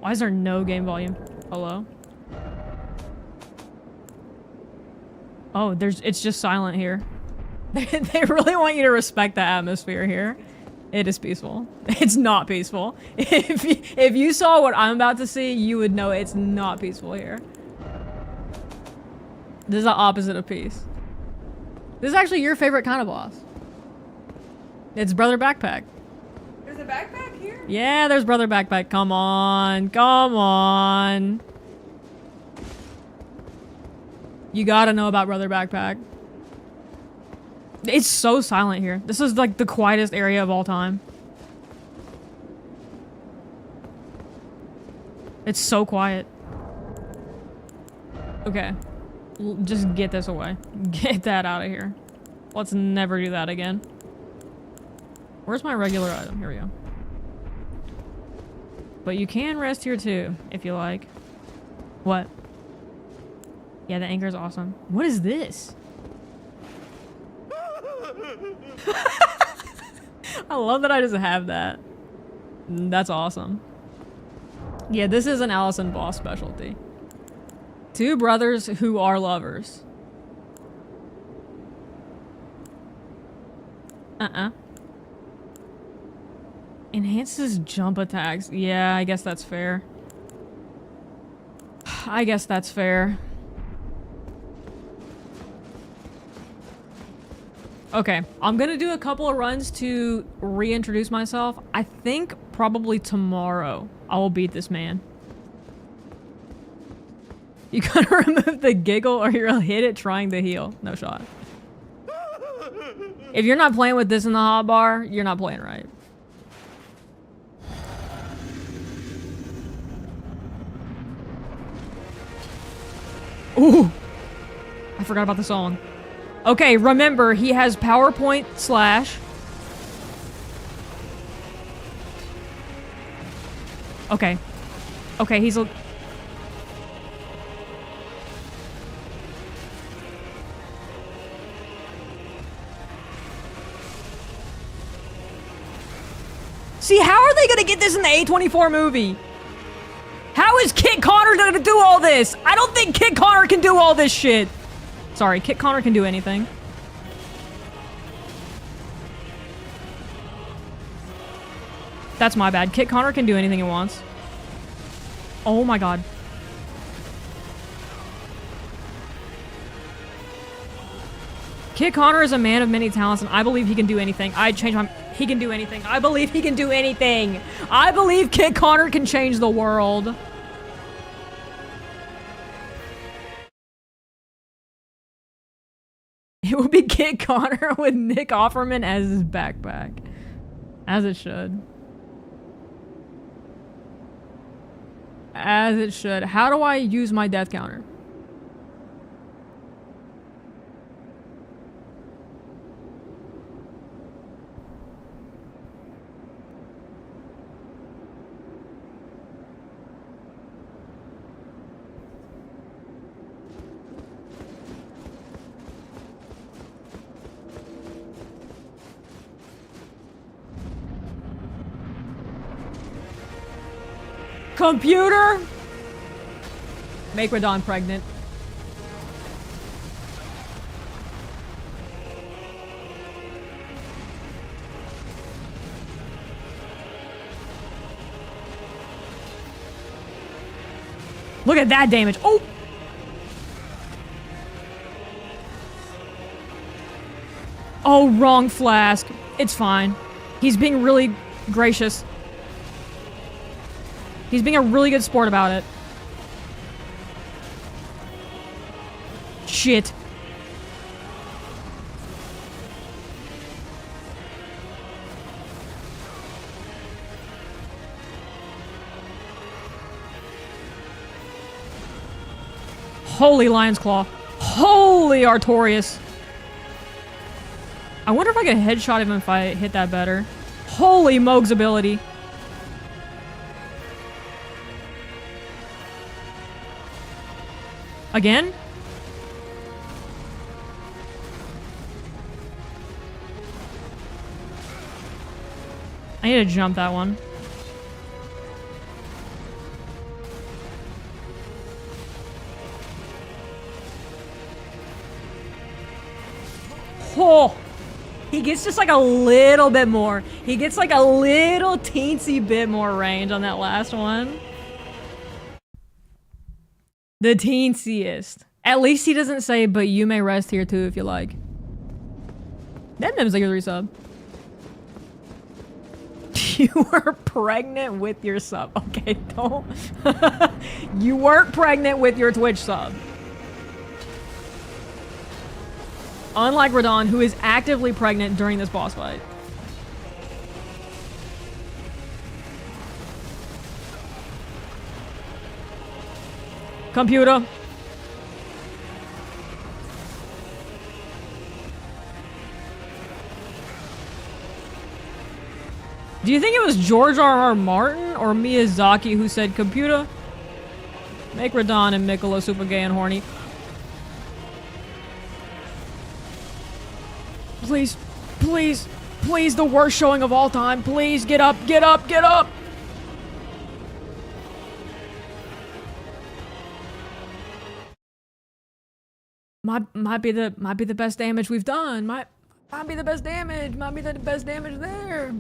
A: Why is there no game volume? Hello? Oh, it's just silent here. They really want you to respect the atmosphere here. It is peaceful. It's not peaceful. If you saw what I'm about to see, you would know it's not peaceful here. This is the opposite of peace. This is actually your favorite kind of boss. It's Brother Backpack.
C: There's a backpack here?
A: Yeah, there's Brother Backpack. Come on. Come on. You gotta know about Brother Backpack. It's so silent here. This is like the quietest area of all time. It's so quiet. Okay. Just get this away. Get that out of here. Let's never do that again. Where's my regular item? Here we go. But you can rest here too, if you like. What? Yeah, the anchor is awesome. What is this? I love that I just have that. That's awesome. Yeah, this is an Allison boss specialty. Two brothers who are lovers. Enhances jump attacks. Yeah, I guess that's fair. I guess that's fair. Okay, I'm gonna do a couple of runs to reintroduce myself. I think probably tomorrow I will beat this man. You gotta remove the giggle or you'll hit it trying to heal. No shot. If you're not playing with this in the hotbar, you're not playing right. Ooh! I forgot about the song. Okay, remember, he has PowerPoint slash. Okay. Okay, he's a... See, how are they gonna get this in the A24 movie? How is Kit Connor gonna do all this? I don't think Kit Connor can do all this shit. Sorry, Kit Connor can do anything. That's my bad. Kit Connor can do anything he wants. Oh my god. Kit Connor is a man of many talents, and I believe he can do anything. He can do anything. I believe he can do anything. I believe Kit Connor can change the world. It will be Kit Connor with Nick Offerman as his backpack. As it should. As it should. How do I use my death counter? Computer! Make Radon pregnant. Look at that damage. Oh! Oh, wrong flask. It's fine. He's being really gracious. He's being a really good sport about it. Shit. Holy Lion's Claw. Holy Artorias. I wonder if I could headshot him if I hit that better. Holy Moog's ability. Again? I need to jump that one. Oh! He gets just like a little bit more. He gets like a little teensy bit more range on that last one. The teensiest. At least he doesn't say, but you may rest here too if you like. That name's like a resub. You were pregnant with your sub. Okay, don't. You weren't pregnant with your Twitch sub. Unlike Radon, who is actively pregnant during this boss fight. Computer. Do you think it was George R.R. Martin or Miyazaki who said, computer, make Radon and Mikolo super gay and horny? Please, please, please, the worst showing of all time. Please, get up, get up, get up! Might be the best damage we've done. Might be the best damage. Might be the best damage there.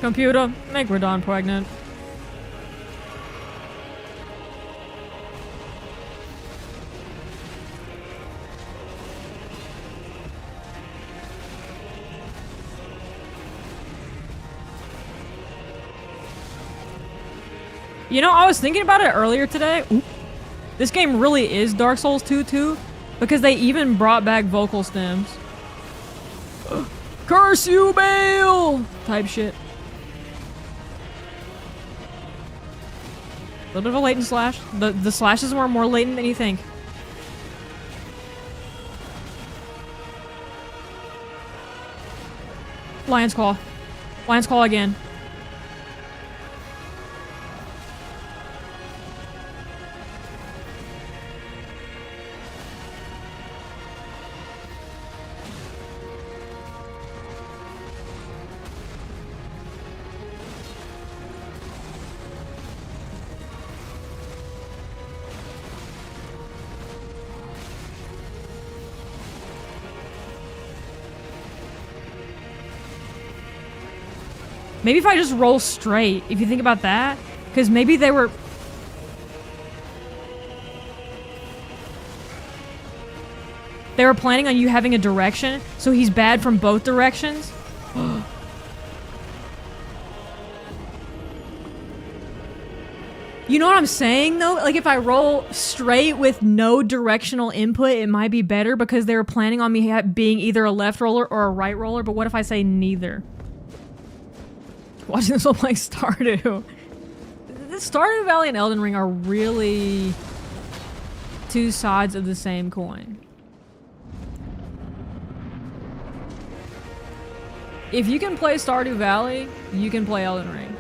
A: Computer, make Radon pregnant. You know, I was thinking about it earlier today. Oop. This game really is Dark Souls 2 too, because they even brought back vocal stems. Curse you, Bale! Type shit. A little bit of a latent slash. The slashes were more latent than you think. Lion's Claw. Lion's Claw again. Maybe if I just roll straight, if you think about that, because maybe they were... They were planning on you having a direction, so he's bad from both directions. You know what I'm saying, though? Like, if I roll straight with no directional input, it might be better because they were planning on me being either a left roller or a right roller, but what if I say neither? Watching this one like Stardew. The Stardew Valley and Elden Ring are really two sides of the same coin. If you can play Stardew Valley, you can play Elden Ring.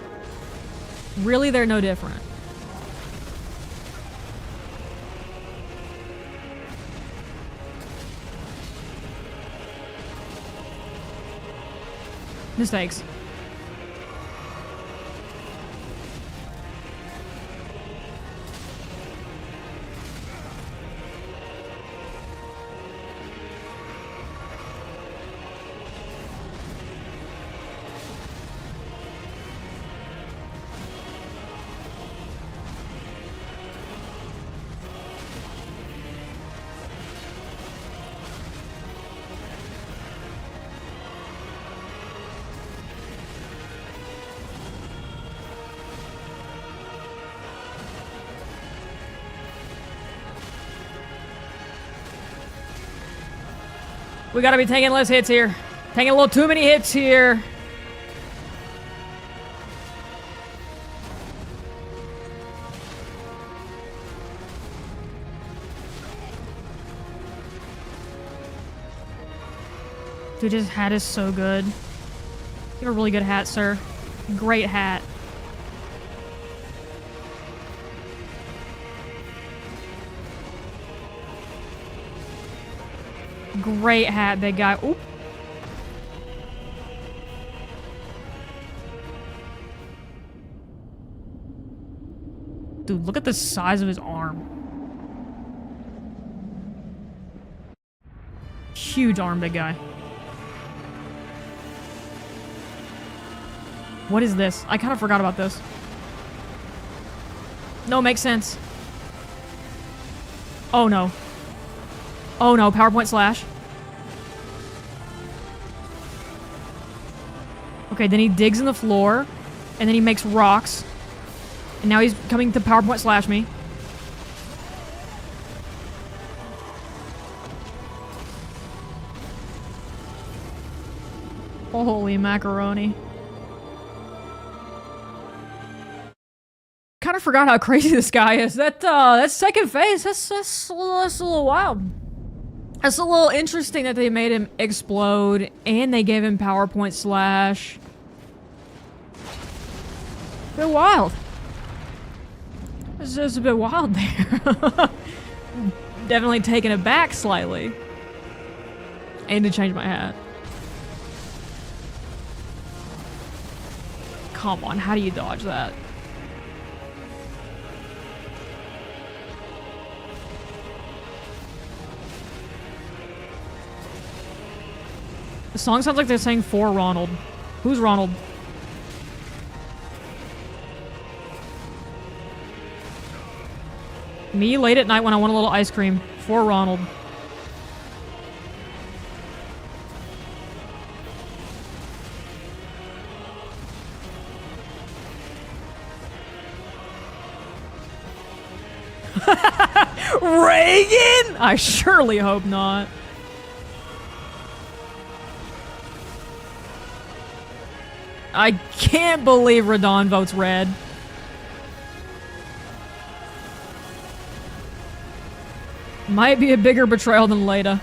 A: Really, they're no different. Mistakes. We gotta be taking less hits here. Taking a little too many hits here. Dude, his hat is so good. You have a really good hat, sir. Great hat. Great hat, big guy. Oop. Dude, look at the size of his arm. Huge arm, big guy. What is this? I kind of forgot about this. No, it makes sense. Oh no. Oh no, PowerPoint slash. Okay, then he digs in the floor, and then he makes rocks, And now he's coming to PowerPoint slash me. Holy macaroni. Kind of forgot how crazy this guy is. That second phase, that's a little wild. That's a little interesting that they made him explode and they gave him PowerPoint slash. A bit wild. It's just a bit wild there. Definitely taken aback slightly. I need to change my hat. Come on, how do you dodge that? The song sounds like they're saying for Ronald. Who's Ronald? Me late at night when I want a little ice cream. For Ronald. Reagan? I surely hope not. I can't believe Radon votes red. Might be a bigger betrayal than Leda.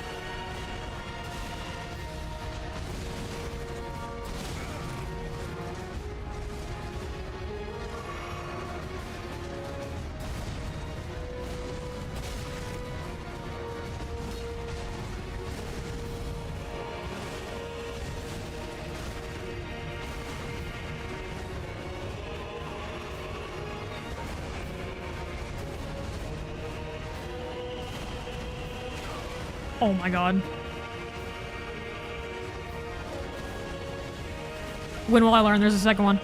A: Oh my god. When will I learn there's a second one?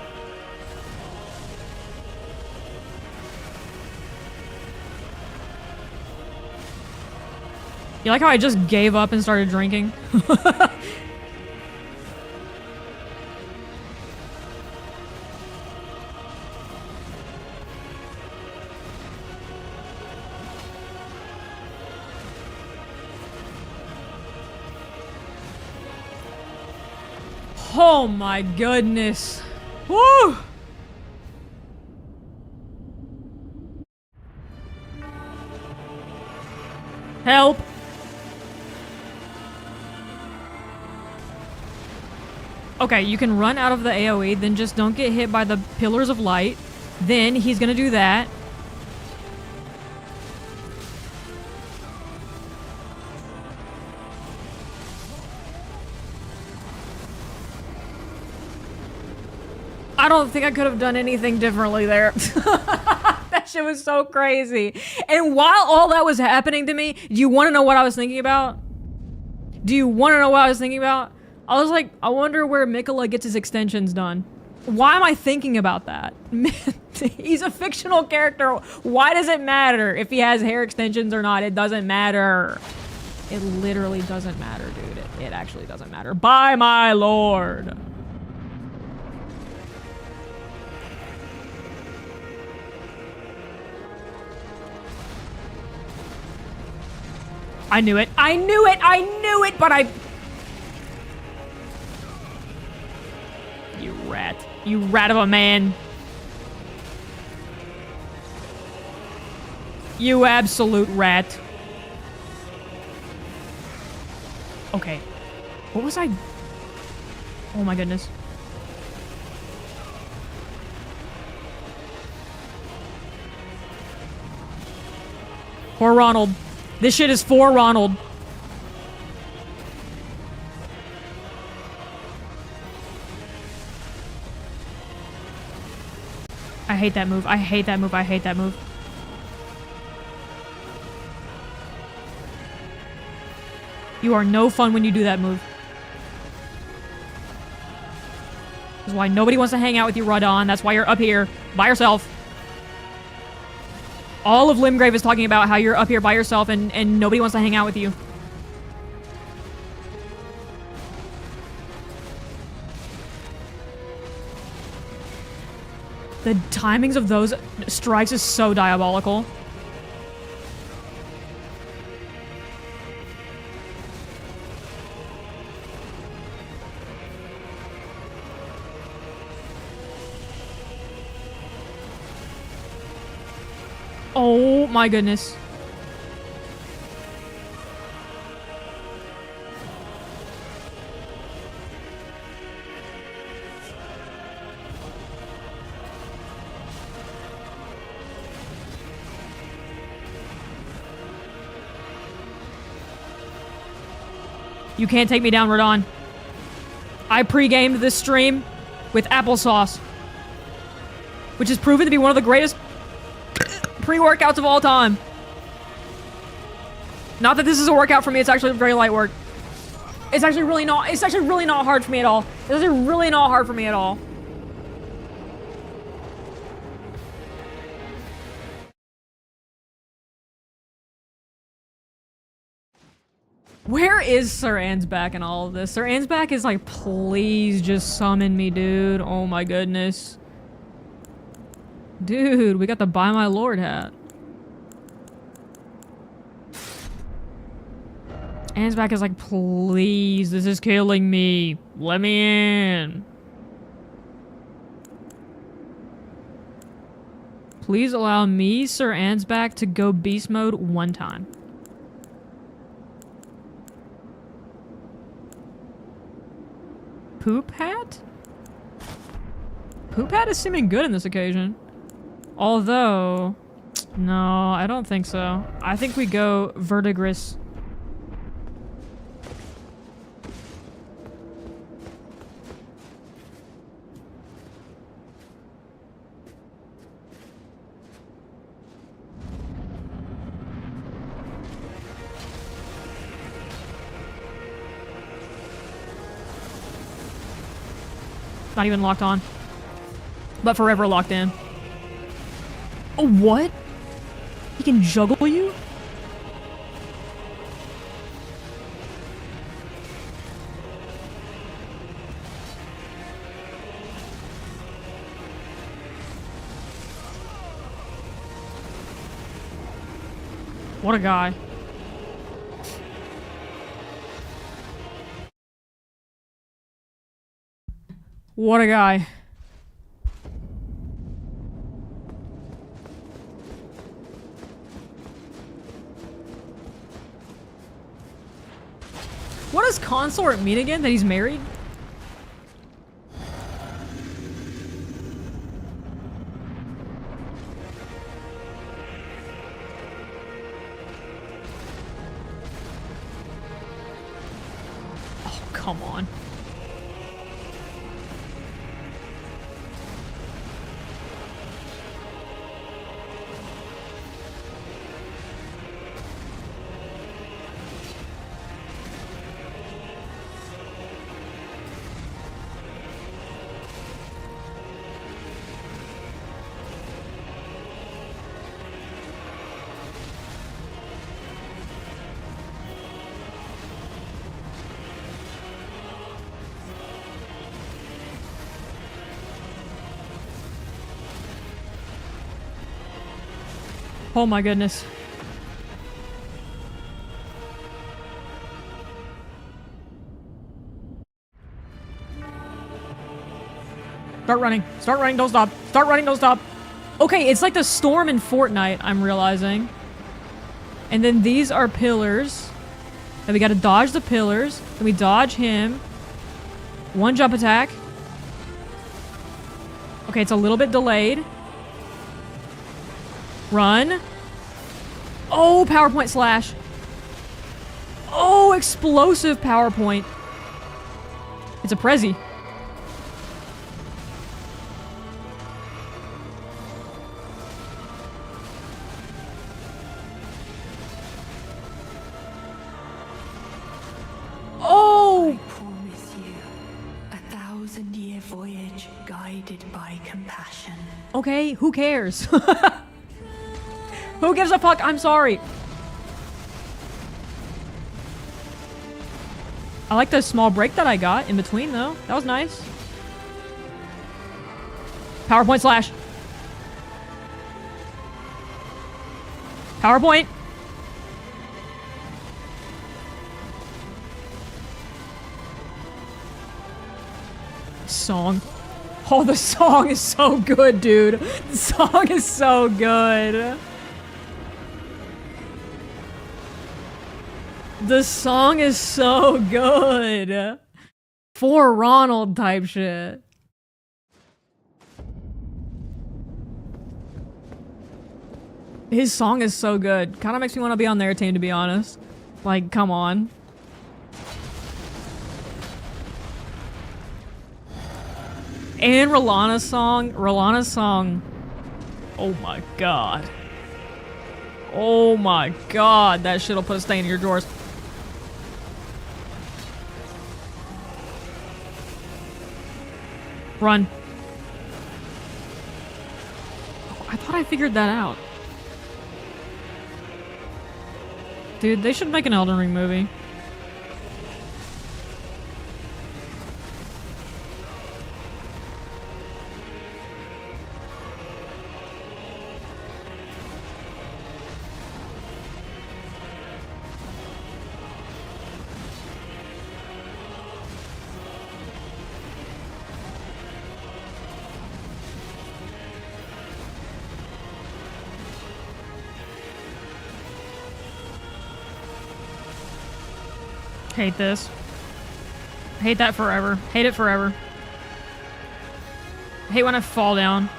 A: You like how I just gave up and started drinking? Oh my goodness. Woo! Help! Okay, you can run out of the AoE, then just don't get hit by the pillars of light. Then he's gonna do that. I don't think I could have done anything differently there. That shit was so crazy. And while all that was happening to me, do you want to know what I was thinking about? Do you want to know what I was thinking about? I was like, I wonder where Mikola gets his extensions done. Why am I thinking about that? He's a fictional character. Why does it matter if he has hair extensions or not? It doesn't matter. It literally doesn't matter, dude. It actually doesn't matter. By my lord. I knew it. I knew it. I knew it, but I... You rat. You rat of a man. You absolute rat. Okay. What was I... Oh my goodness. Poor Ronald. This shit is for Ronald. I hate that move. I hate that move. I hate that move. You are no fun when you do that move. This is why nobody wants to hang out with you, Radon. That's why you're up here by yourself. All of Limgrave is talking about how you're up here by yourself and nobody wants to hang out with you. The timings of those strikes is so diabolical. Oh my goodness. You can't take me down, Radon. I pre-gamed this stream with applesauce, which is proven to be one of the greatest pre-workouts of all time. Not that this is a workout for me, it's actually very light work. It's actually really not hard for me at all. It's actually really not hard for me at all. Where is Sir Ansback in all of this? Sir Ansback is like, please just summon me, dude. Oh my goodness. Dude, we got the Buy My Lord hat. Ansback is like, please, this is killing me. Let me in. Please allow me, Sir Ansback, to go beast mode one time. Poop hat? Poop hat is seeming good in this occasion. Although, no, I don't think so. I think we go Verdigris. Not even locked on. But forever locked in. Oh, what? He can juggle you? What a guy. What a guy. What does consort mean again? That he's married? Oh, come on. Oh my goodness. Start running. Start running, don't stop. Start running, don't stop. Okay, it's like the storm in Fortnite, I'm realizing. And then these are pillars. Then we gotta dodge the pillars. Then we dodge him. One jump attack. Okay, it's a little bit delayed. Run. Oh, PowerPoint slash. Oh, explosive PowerPoint. It's a Prezi. Oh!
D: I promise you, 1,000-year voyage guided by compassion.
A: Okay, who cares? Who gives a fuck? I'm sorry. I like the small break that I got in between, though. That was nice. PowerPoint slash. PowerPoint. Song. Oh, the song is so good, dude. The song is so good. The song is so good. For Ronald type shit. His song is so good. Kind of makes me want to be on their team, to be honest. Like, come on. And Rolana's song. Oh my god. Oh my god, that shit'll put a stain in your drawers. Run. Oh, I thought I figured that out. Dude, they should make an Elden Ring movie. Hate this. Hate that forever. Hate it forever. Hate when I fall down.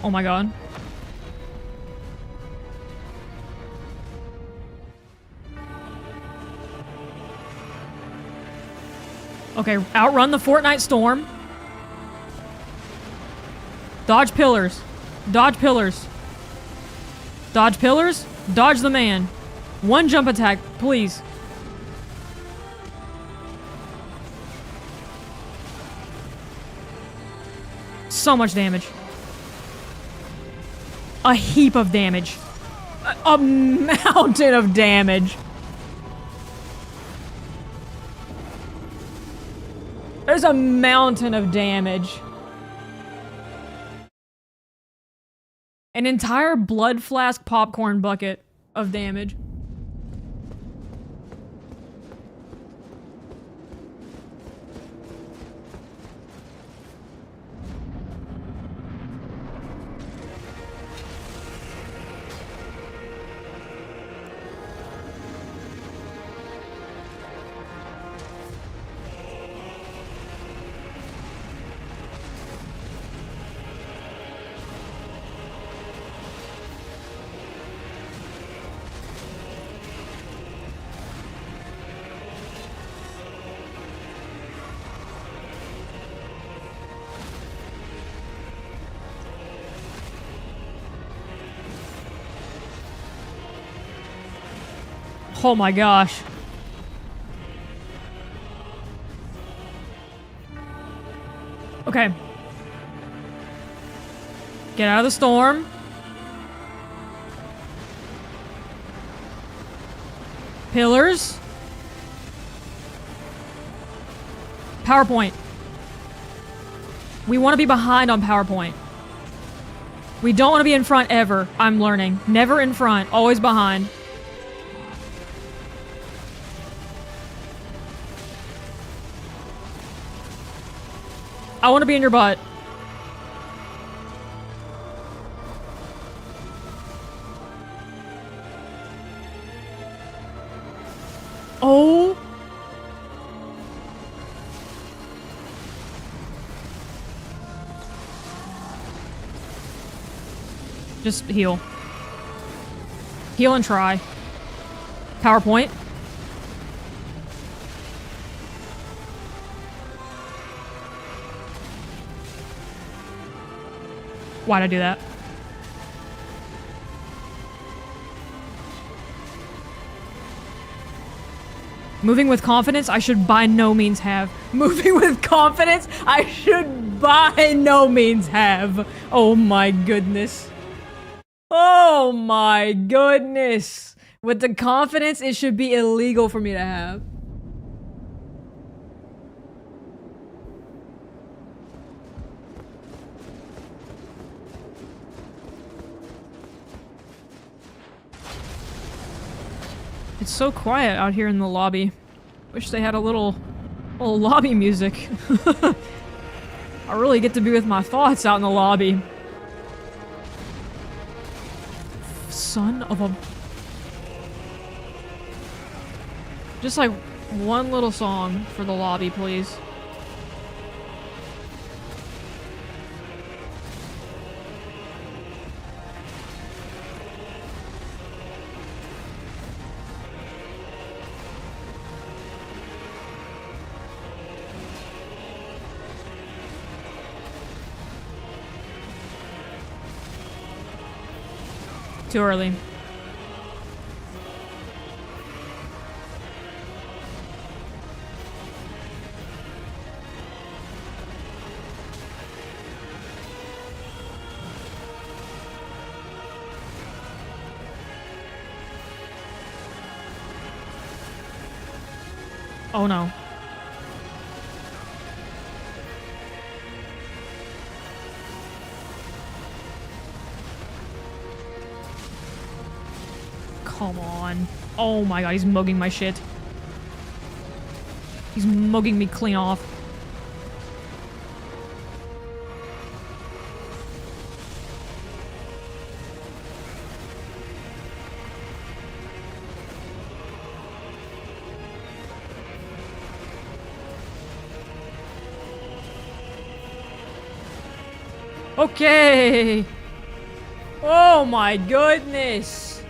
A: Oh my god. Okay, outrun the Fortnite storm. Dodge pillars. Dodge pillars. Dodge pillars. Dodge the man. One jump attack, please. So much damage. A heap of damage. A mountain of damage. There's a mountain of damage. An entire blood flask popcorn bucket of damage. Oh my gosh. Okay. Get out of the storm. Pillars. PowerPoint. We want to be behind on PowerPoint. We don't want to be in front ever. I'm learning. Never in front. Always behind. I want to be in your butt. Oh. Just heal. Heal and try. PowerPoint. Why'd I do that? Moving with confidence, I should by no means have. Moving with confidence, I should by no means have. Oh my goodness. Oh my goodness. With the confidence it should be illegal for me to have. It's so quiet out here in the lobby. Wish they had a little lobby music. I really get to be with my thoughts out in the lobby. Son of a... Just like one little song for the lobby, please. Too early. Oh no. Come on. Oh my god, he's mugging my shit. He's mugging me clean off. Okay. Oh my goodness.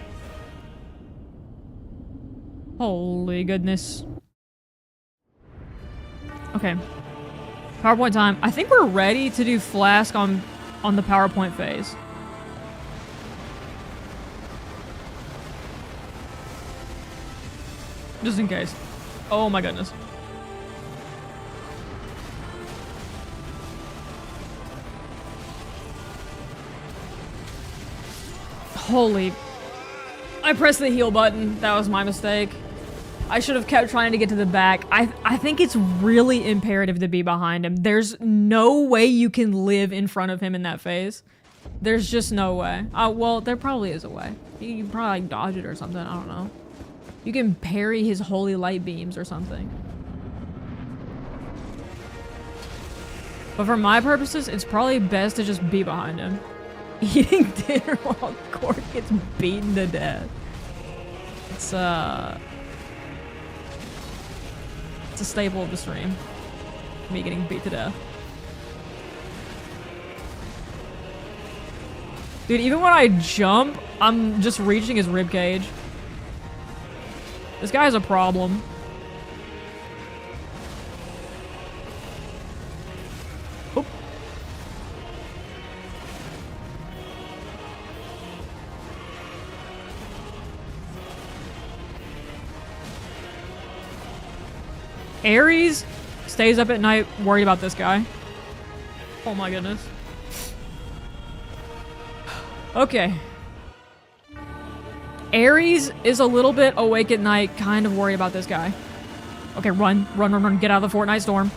A: Holy goodness. Okay. PowerPoint time. I think we're ready to do Flask on the PowerPoint phase. Just in case. Oh my goodness. Holy... I pressed the heal button. That was my mistake. I should have kept trying to get to the back. I think it's really imperative to be behind him. There's no way you can live in front of him in that phase. There's just no way. Well, there probably is a way. You can probably like dodge it or something. I don't know. You can parry his holy light beams or something. But for my purposes, it's probably best to just be behind him. Eating dinner while Cork gets beaten to death. It's a staple of the stream. Me getting beat to death. Dude, even when I jump, I'm just reaching his ribcage. This guy's a problem. Oop. Ares stays up at night worried about this guy. Oh my goodness. Okay. Ares is a little bit awake at night, kind of worried about this guy. Okay, run, run, run, run, get out of the Fortnite storm.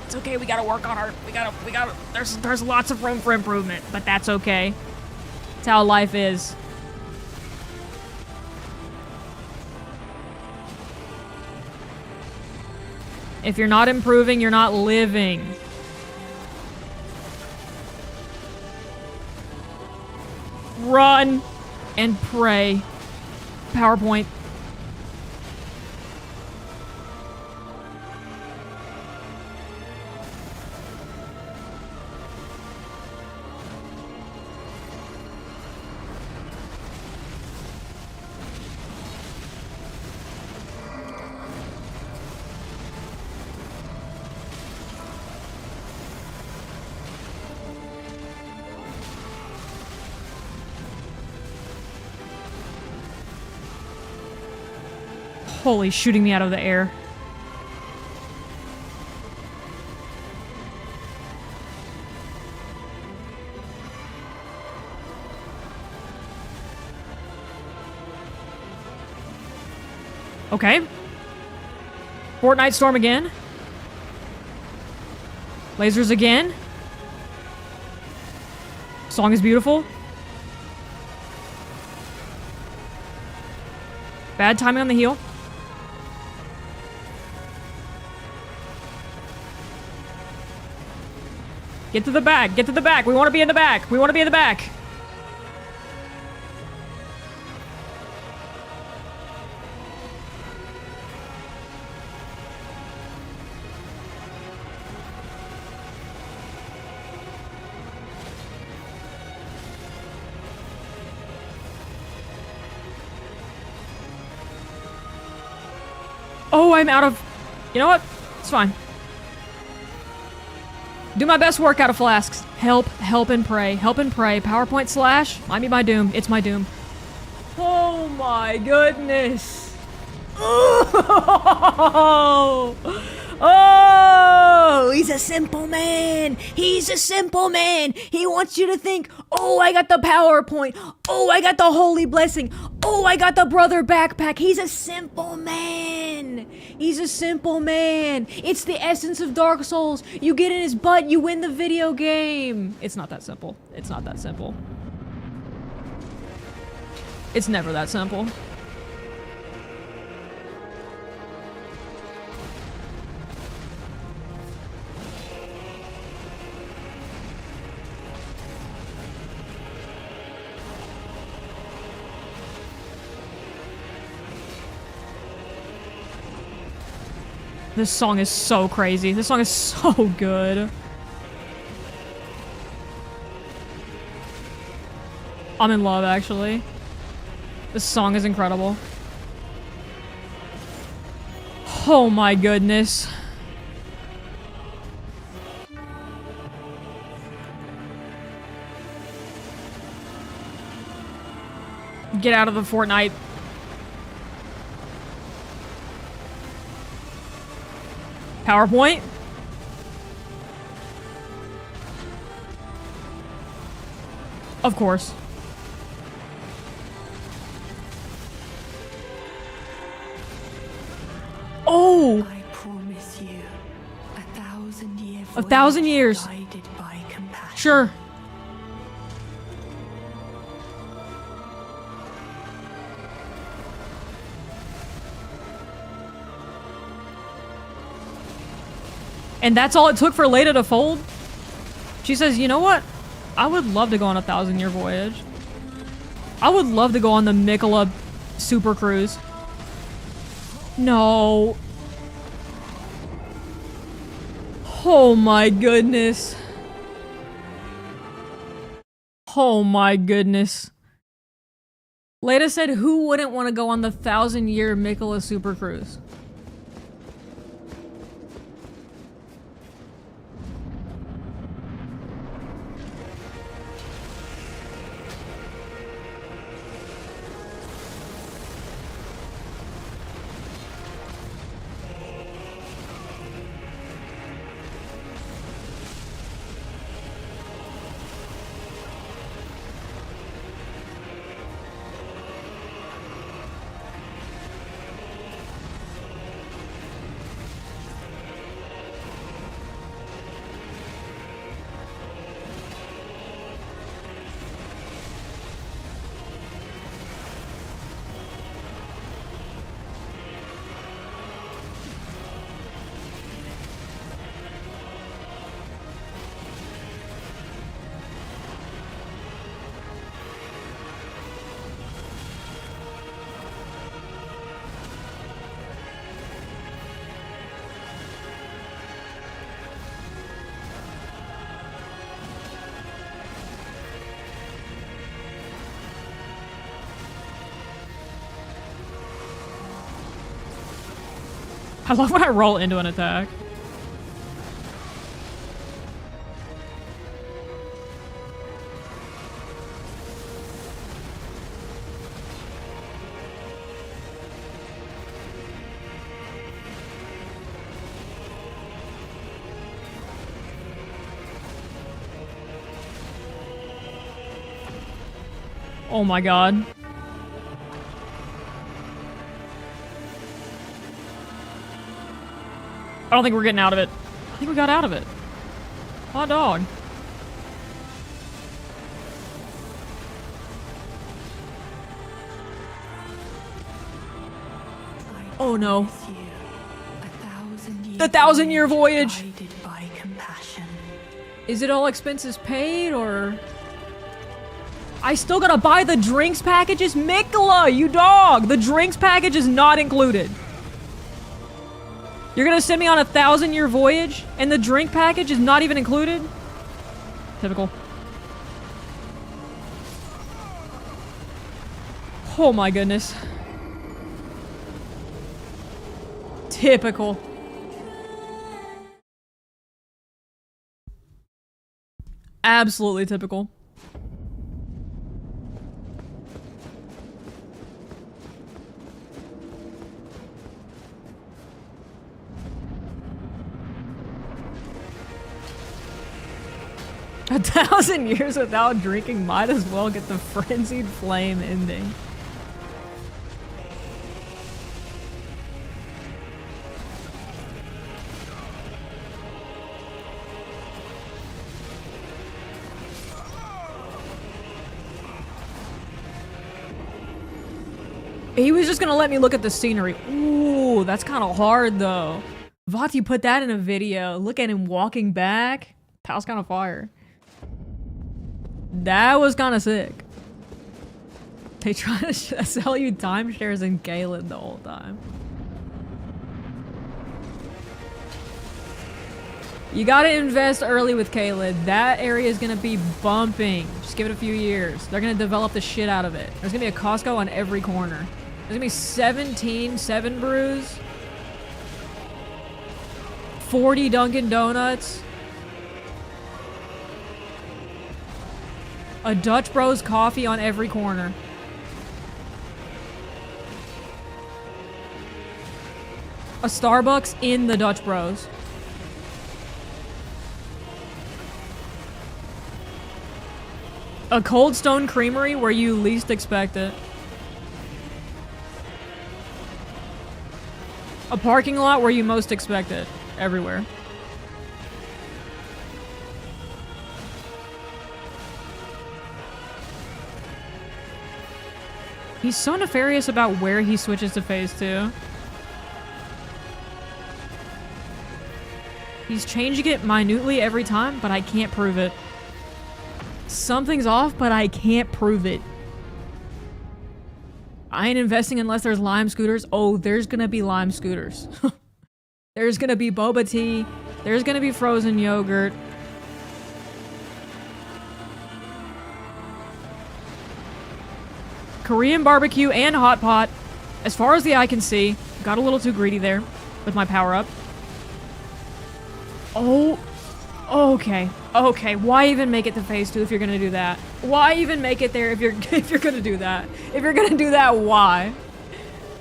A: It's okay, we gotta work on our, we gotta, there's lots of room for improvement, but that's okay. It's how life is. If you're not improving, you're not living. Run and pray. PowerPoint. Holy, shooting me out of the air. Okay. Fortnite Storm again. Lasers again. Song is beautiful. Bad timing on the heel. Get to the back. Get to the back. We want to be in the back. We want to be in the back. Oh, I'm out of... You know what? It's fine. Do my best work out of flasks. Help, help and pray. Help and pray. PowerPoint slash. Might be my doom. It's my doom. Oh my goodness. Oh! Oh! He's a simple man. He's a simple man. He wants you to think, oh, I got the PowerPoint. Oh, I got the holy blessing. Oh, I got the brother backpack. He's a simple man. He's a simple man. It's the essence of Dark Souls. You get in his butt, you win the video game. It's not that simple. It's not that simple. It's never that simple. This song is so crazy. This song is so good. I'm in love, actually. This song is incredible. Oh my goodness. Get out of the Fortnite. PowerPoint. Of course. Oh!
D: I promise you, 1,000-year voyage
A: 1,000 years.
D: guided by compassion.
A: Sure. And that's all it took for Leda to fold? She says, you know what? I would love to go on a 1,000-year voyage. I would love to go on the Mikola Super Cruise. No. Oh my goodness. Oh my goodness. Leda said, who wouldn't want to go on the 1,000-year Mikola Super Cruise? I love when I roll into an attack. Oh my god. I don't think we're getting out of it. I think we got out of it. Hot dog. Oh no. The 1,000-year voyage. Is it all expenses paid or? I still gotta buy the drinks packages? Mikla, you dog! The drinks package is not included. You're gonna send me on a 1,000-year voyage and the drink package is not even included? Typical. Oh my goodness. Typical. Absolutely typical. A 1,000 years without drinking might as well get the frenzied flame ending. He was just gonna let me look at the scenery. Ooh, that's kind of hard though. Vati put that in a video. Look at him walking back. That was kind of fire. That was kind of sick. They try to sell you timeshares in Galen the whole time. You gotta invest early with Caelid. That area is gonna be bumping. Just give it a few years. They're gonna develop the shit out of it. There's gonna be a Costco on every corner. There's gonna be 17 7 Brews, 40 Dunkin' Donuts, a Dutch Bros coffee on every corner. A Starbucks in the Dutch Bros. A Cold Stone Creamery where you least expect it. A parking lot where you most expect it. Everywhere. He's so nefarious about where he switches to phase 2. He's changing it minutely every time, but I can't prove it. Something's off, but I can't prove it. I ain't investing unless there's lime scooters. Oh, there's gonna be lime scooters. There's gonna be boba tea. There's gonna be frozen yogurt. Korean barbecue and hot pot. As far as the eye can see. Got a little too greedy there with my power up. Oh, okay. Okay, why even make it to phase 2 if you're gonna do that? Why even make it there if you're gonna do that? If you're gonna do that, why?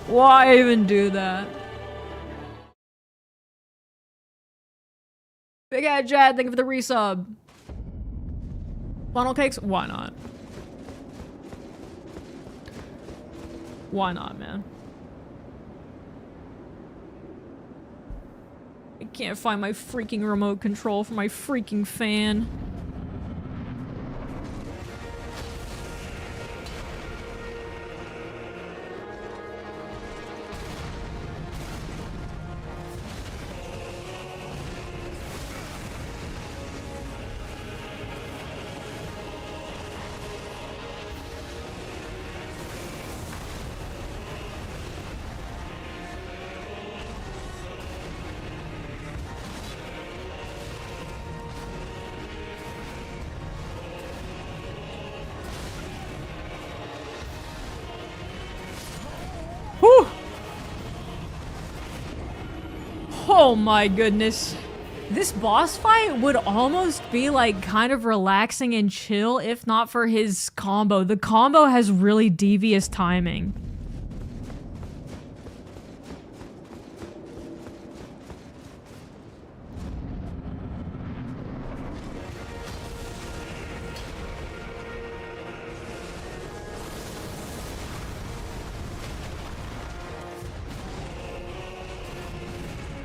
A: Why even do that? Big Head Chad, thank you for the resub. Funnel cakes? Why not? Why not, man? I can't find my freaking remote control for my freaking fan. Oh my goodness. This boss fight would almost be like kind of relaxing and chill if not for his combo. The combo has really devious timing.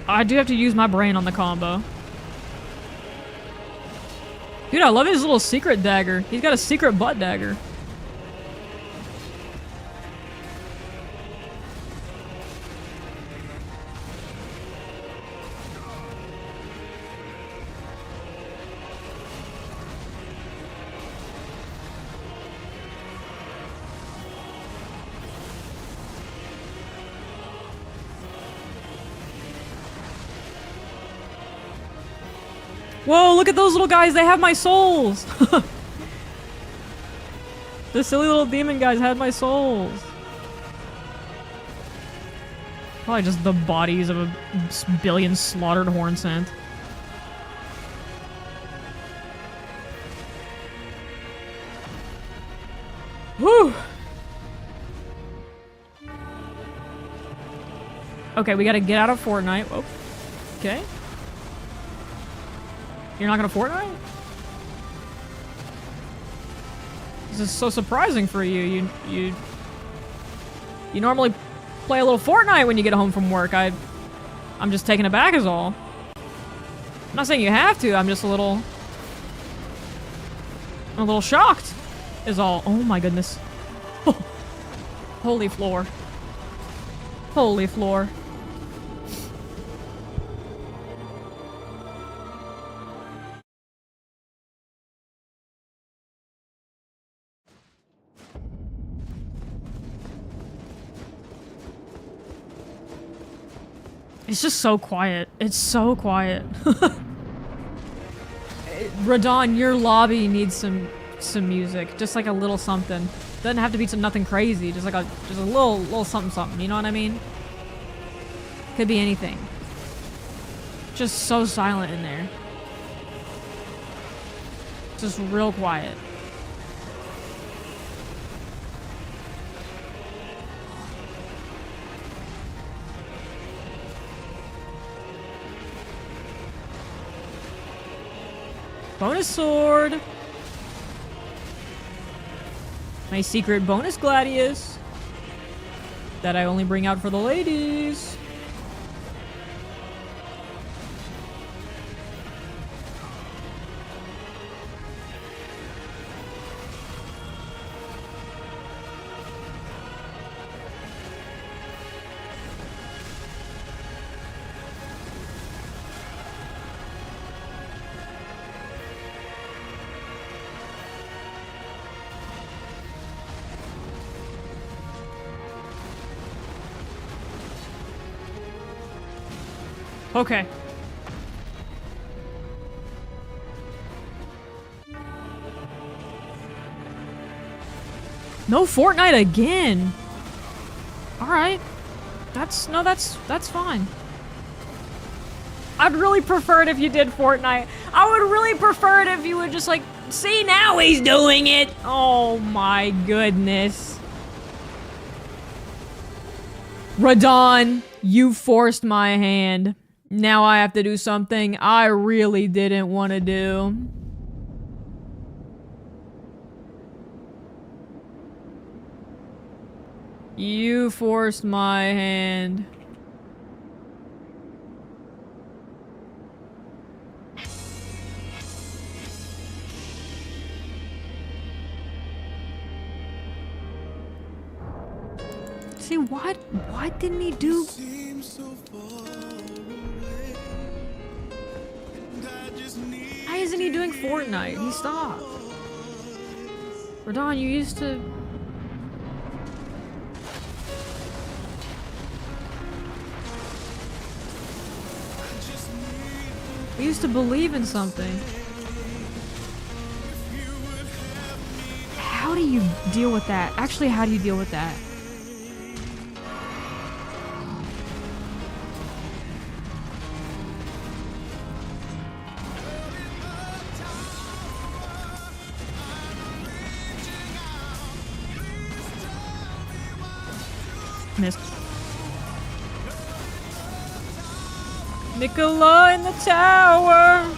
A: I do have to use my brain on the combo. Dude, I love his little secret dagger. He's got a secret butt dagger. Whoa, look at those little guys. They have my souls. The silly little demon guys had my souls. Probably just the bodies of a billion slaughtered horn scent. Whew. Okay, we gotta get out of Fortnite. Oh, okay. You're not gonna Fortnite? This is so surprising for you. You normally play a little Fortnite when you get home from work. I'm just taken aback is all. I'm not saying you have to, I'm just a little shocked is all. Oh my goodness. Holy floor. Holy floor. It's just so quiet. It's so quiet. Radon, your lobby needs some music. Just like a little something. Doesn't have to be nothing crazy. Just like a little something. You know what I mean? Could be anything. Just so silent in there. Just real quiet. Bonus sword. My secret bonus gladius. That I only bring out for the ladies. Okay. No Fortnite again. All right. That's fine. I'd really prefer it if you did Fortnite. I would really prefer it if you would just like, see, now he's doing it. Oh my goodness. Radon, you forced my hand. Now I have to do something I really didn't want to do. You forced my hand. See, what didn't he do? Why isn't he doing Fortnite? He stopped. Radon, you used to... You used to believe in something. How do you deal with that? Actually, how do you deal with that? Missed. Nicola in the tower.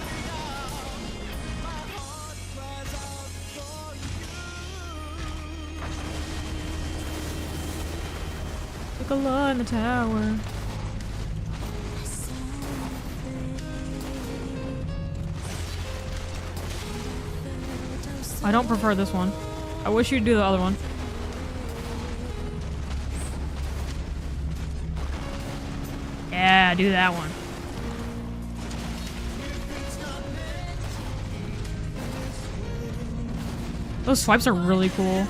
A: Nicola in the tower. I don't prefer this one. I wish you'd do the other one. Yeah, do that one. Those swipes are really cool.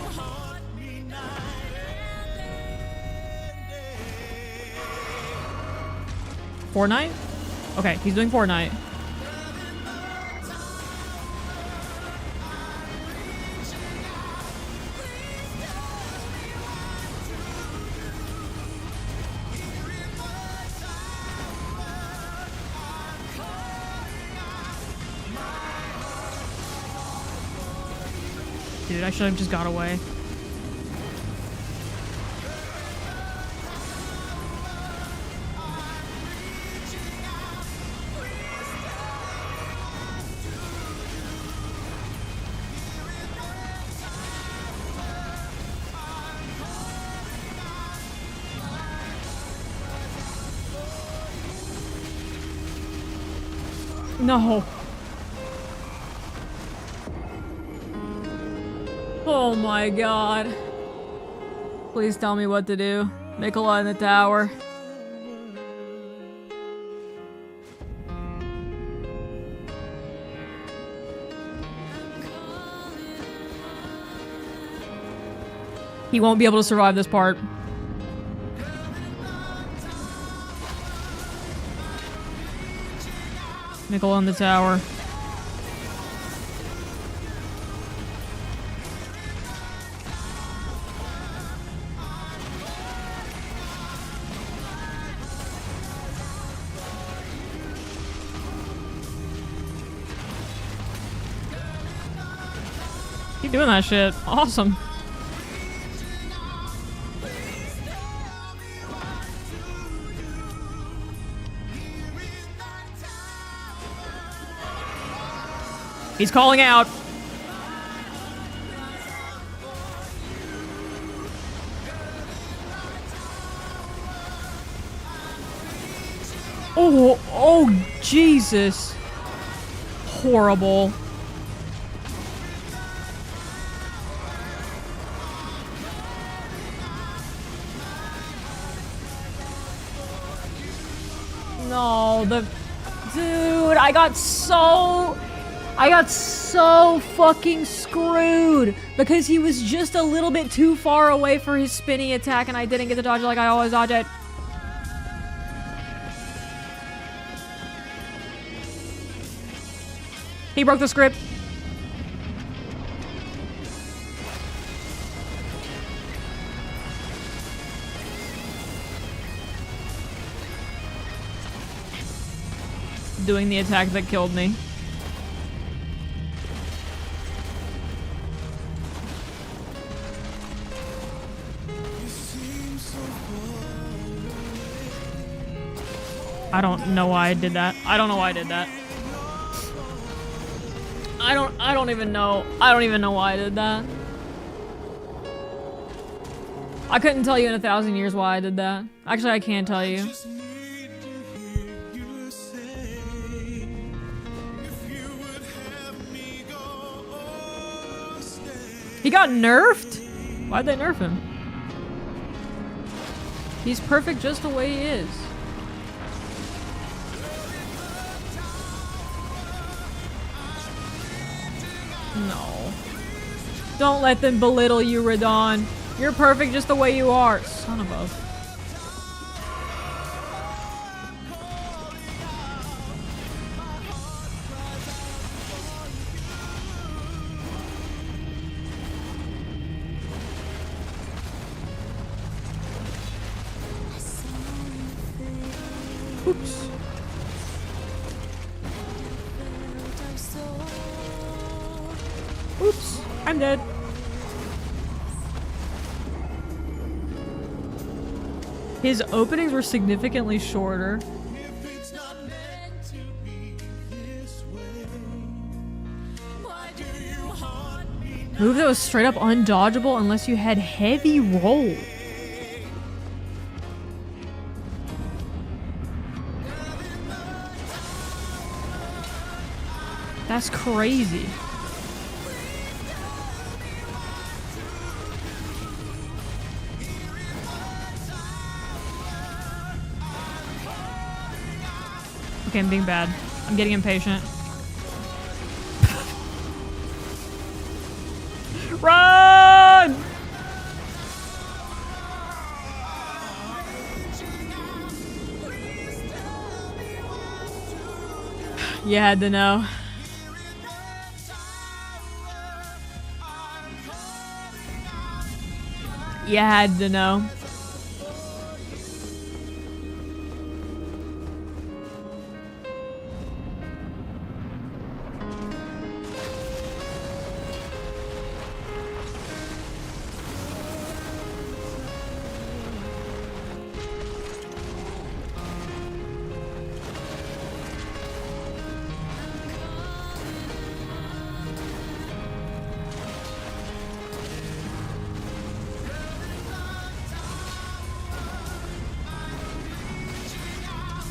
A: Fortnite? Okay, he's doing Fortnite. Dude, I should have just got away. No. Oh my god. Please tell me what to do. Mikola in the tower. He won't be able to survive this part. Mikola in the tower. Keep doing that shit. Awesome. He's calling out. Oh, oh, Jesus. Horrible. No, dude, I got so fucking screwed because he was just a little bit too far away for his spinny attack and I didn't get to dodge it like I always dodge it. He broke the script. Doing the attack that killed me. I don't know why I did that. I don't know why I did that. I don't even know. I don't even know why I did that. I couldn't tell you in 1,000 years why I did that. Actually, I can't tell you. He got nerfed? Why'd they nerf him? He's perfect just the way he is. No. Don't let them belittle you, Radon. You're perfect just the way you are. Son of a... Oops. Oops. I'm dead. His openings were significantly shorter. Move that was straight up undodgeable unless you had heavy roll. That's crazy. Okay, I'm being bad. I'm getting impatient. Run! You had to know. You had to know.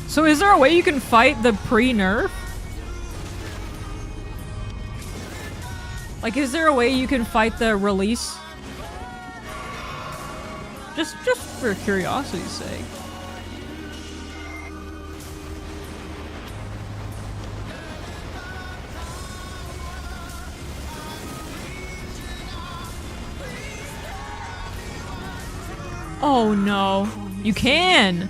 A: So is there a way you can fight the pre-nerf? Like, is there a way you can fight the release? Just for curiosity's sake. Oh no. You can!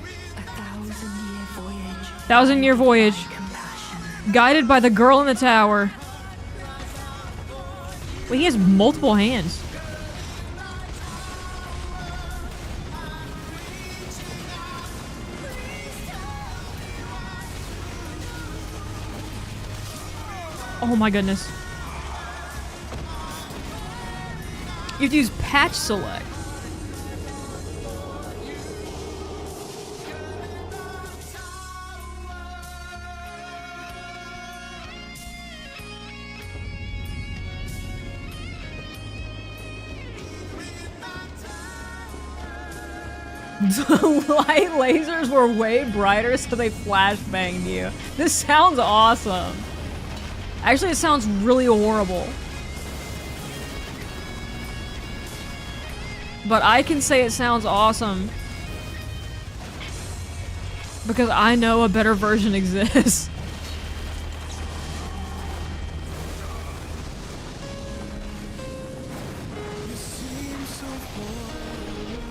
A: 1,000-year voyage. Guided by the girl in the tower. Wait, he has multiple hands. Oh my goodness. You have to use patch select. The light lasers were way brighter, so they flashbanged you. This sounds awesome. Actually, it sounds really horrible. But I can say it sounds awesome. Because I know a better version exists.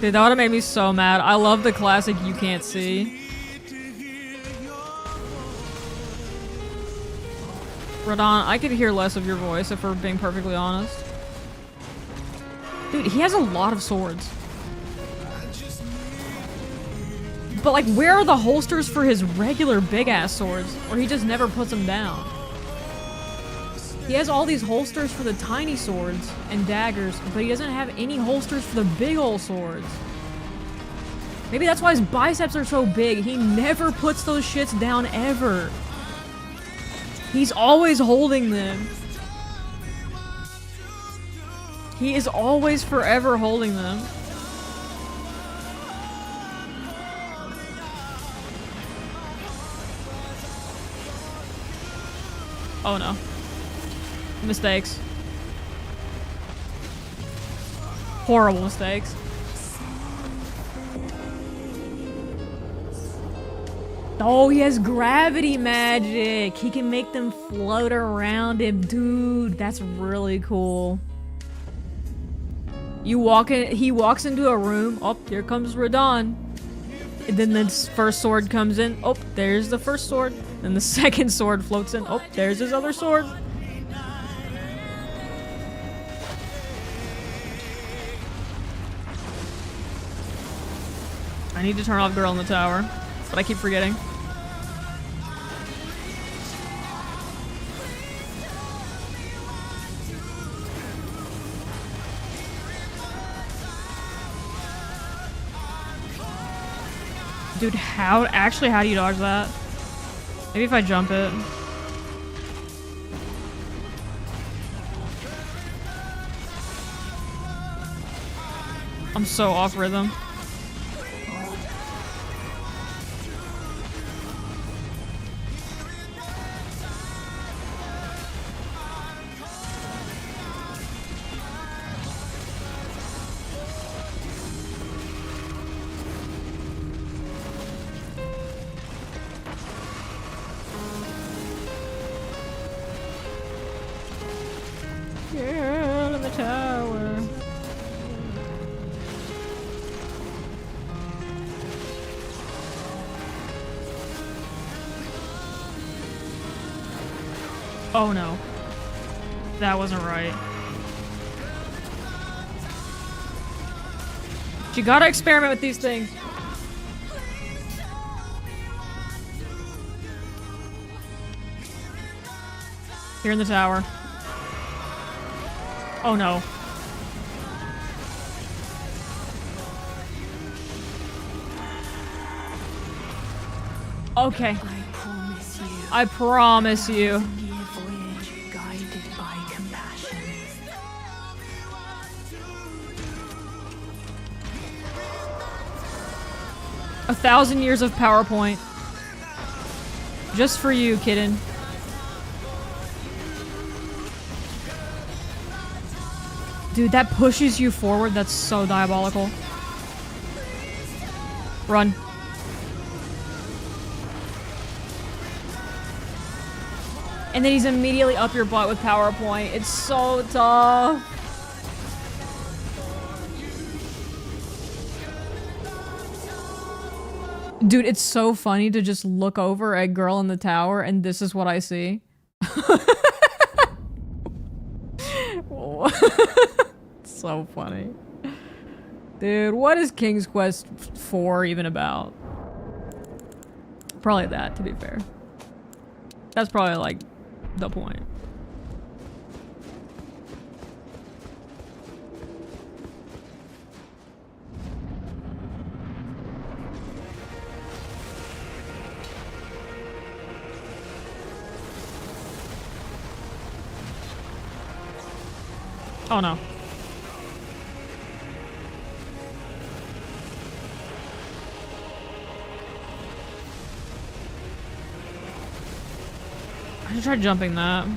A: Dude, that would've made me so mad. I love the classic You Can't See. Radon, I could hear less of your voice if we're being perfectly honest. Dude, he has a lot of swords. But like, where are the holsters for his regular big-ass swords? Or he just never puts them down? He has all these holsters for the tiny swords and daggers, but he doesn't have any holsters for the big ol' swords. Maybe that's why his biceps are so big. He never puts those shits down ever. He's always holding them. He is always forever holding them. Oh no. Mistakes. Horrible mistakes. Oh, he has gravity magic. He can make them float around him. Dude, that's really cool. You walk in, he walks into a room. Oh, here comes Radon. And then the first sword comes in. Oh, there's the first sword. Then the second sword floats in. Oh, there's his other sword. I need to turn off Girl in the Tower, but I keep forgetting. Dude, how do you dodge that? Maybe if I jump it. I'm so off rhythm. Oh no. That wasn't right. You gotta experiment with these things. Here in the tower. Oh no. Okay. I promise you.
D: Voyage guided by compassion.
A: 1,000 years of PowerPoint. Just for you, kitten. Dude, that pushes you forward. That's so diabolical. Run. And then he's immediately up your butt with PowerPoint. It's so tough. Dude, it's so funny to just look over at Girl in the Tower and this is what I see. So funny. Dude, what is King's Quest 4 even about? Probably that, to be fair. That's probably like the point. Oh no. I should try jumping that.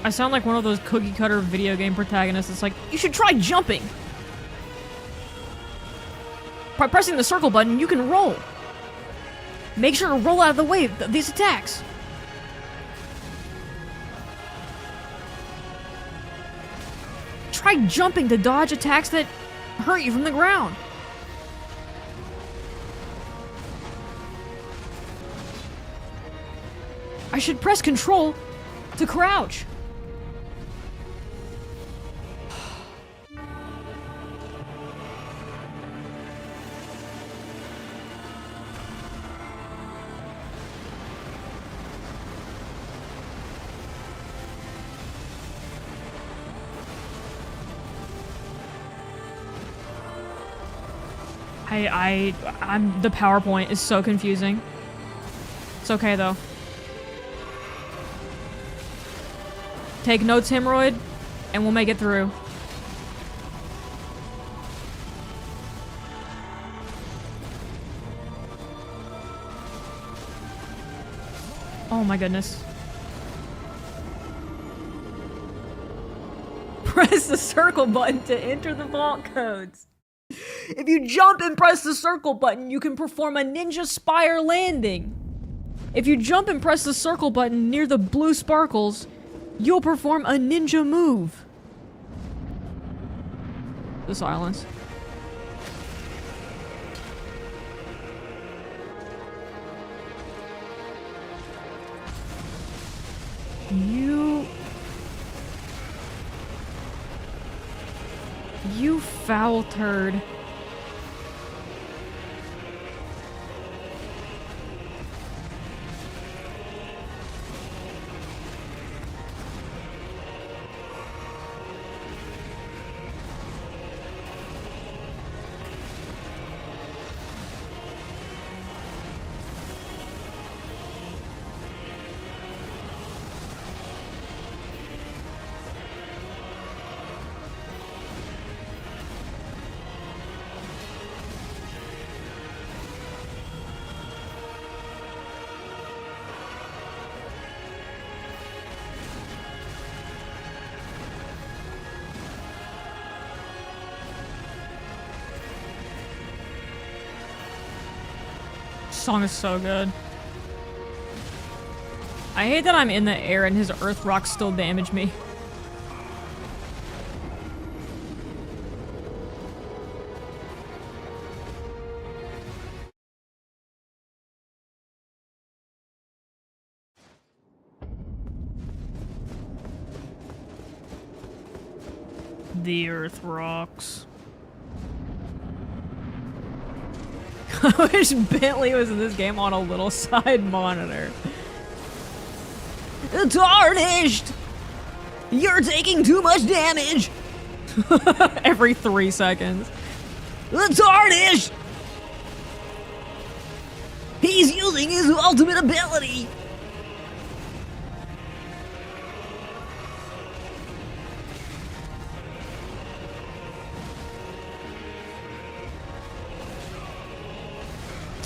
A: I sound like one of those cookie cutter video game protagonists. It's like, you should try jumping. By pressing the circle button, you can roll. Make sure to roll out of the way of these attacks. Try jumping to dodge attacks that hurt you from the ground. I should press control to crouch. The PowerPoint is so confusing. It's okay though. Take notes, Hemorrhoid, and we'll make it through. Oh my goodness. Press the circle button to enter the vault codes. If you jump and press the circle button, you can perform a ninja spire landing. If you jump and press the circle button near the blue sparkles, you'll perform a ninja move. The silence. You foul turd. song is so good. I hate that I'm in the air and his earth rocks still damage me. The earth rocks. I wish Bentley was in this game on a little side monitor. Tarnished! You're taking too much damage! Every 3 seconds. Tarnished! He's using his ultimate ability!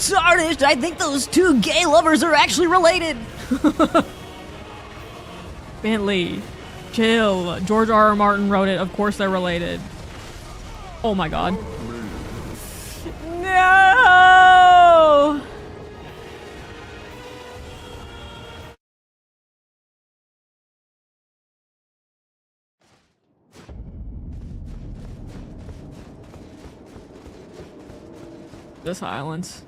A: Tarnished, I think those two gay lovers are actually related! Bentley, chill. George R. R. Martin wrote it. Of course they're related. Oh my god. No! The silence.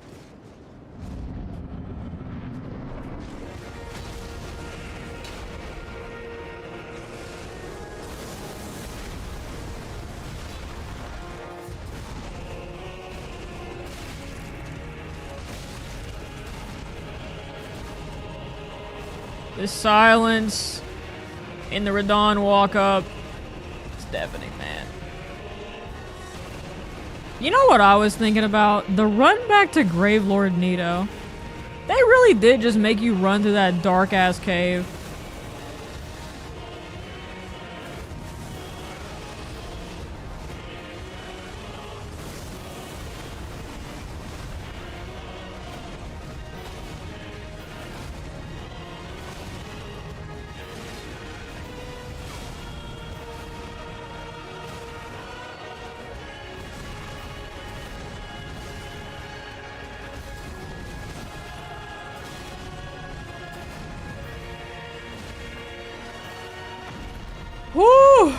A: The silence in the Radon walk up. It's deafening, man. You know what I was thinking about? The run back to Gravelord Nito. They really did just make you run through that dark ass cave. Woo!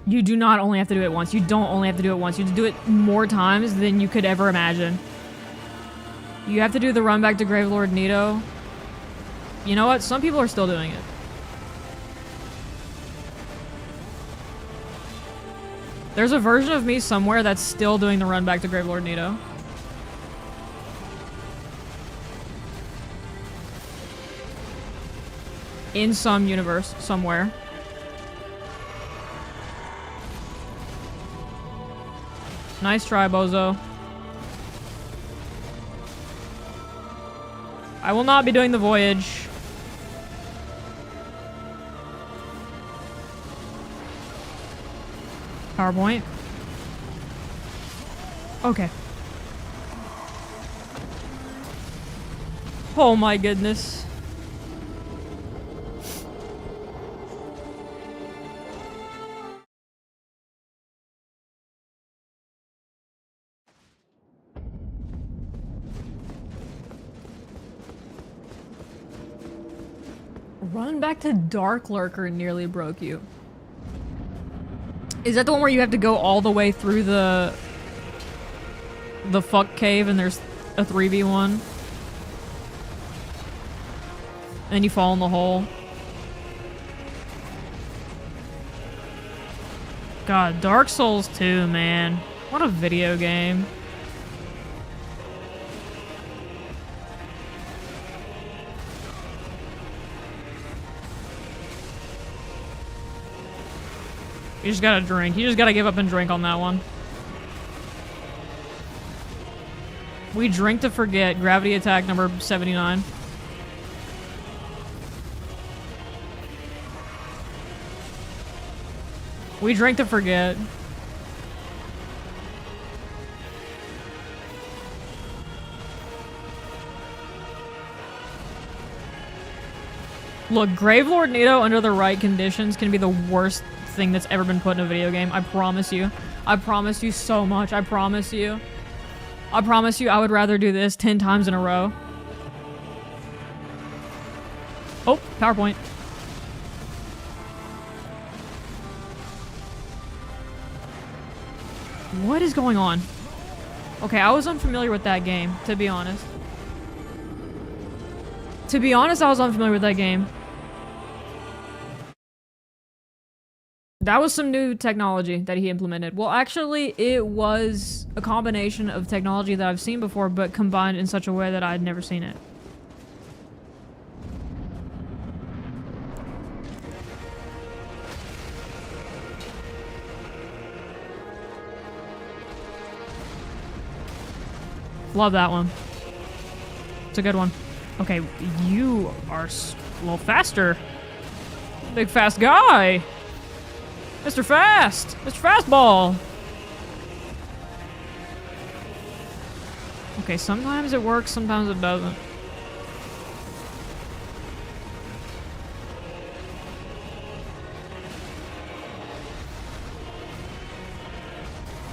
A: You do not only have to do it once. You don't only have to do it once. You have to do it more times than you could ever imagine. You have to do the run back to Gravelord Nito. You know what? Some people are still doing it. There's a version of me somewhere that's still doing the run back to Gravelord Nito. In some universe, somewhere. Nice try, Bozo. I will not be doing the voyage. PowerPoint. Okay. Oh my goodness. Run back to Dark Lurker nearly broke you. Is that the one where you have to go all the way through the fuck cave and there's a 3v1? And you fall in the hole? God, Dark Souls 2, man. What a video game. You just gotta drink. You just gotta give up and drink on that one. We drink to forget. Gravity attack number 79. We drink to forget. Look, Gravelord Nito under the right conditions can be the worst thing that's ever been put in a video game. I promise you. I promise you so much. I promise you. I promise you, I would rather do this 10 times in a row. Oh, PowerPoint. What is going on? Okay, I was unfamiliar with that game, to be honest. To be honest, I was unfamiliar with that game. That was some new technology that he implemented. Well, actually, it was a combination of technology that I've seen before, but combined in such a way that I'd never seen it. Love that one. It's a good one. Okay, you are a little faster. Big fast guy. Mr. Fast! Mr. Fastball! Okay, sometimes it works, sometimes it doesn't.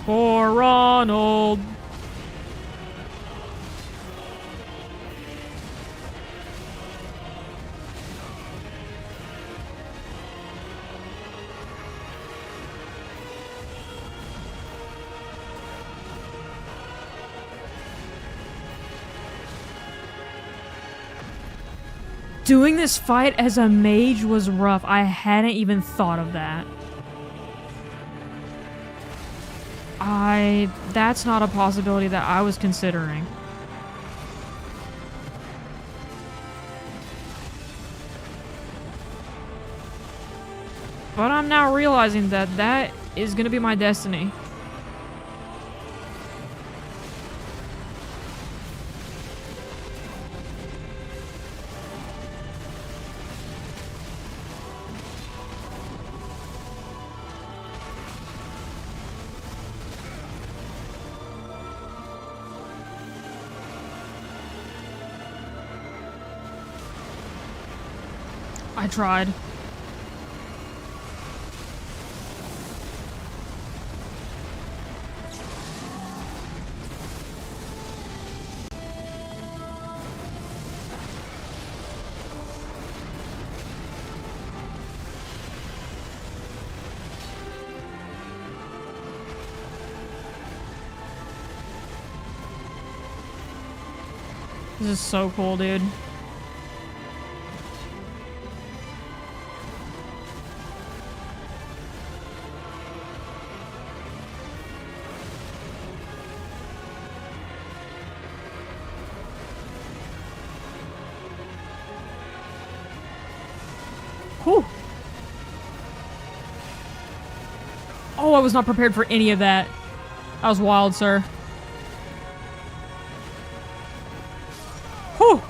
A: For Ronald! Doing this fight as a mage was rough. I hadn't even thought of that. That's not a possibility that I was considering. But I'm now realizing that that is gonna be my destiny. I tried. This is so cool, dude. Whew. Oh, I was not prepared for any of that. That was wild, sir. Whew.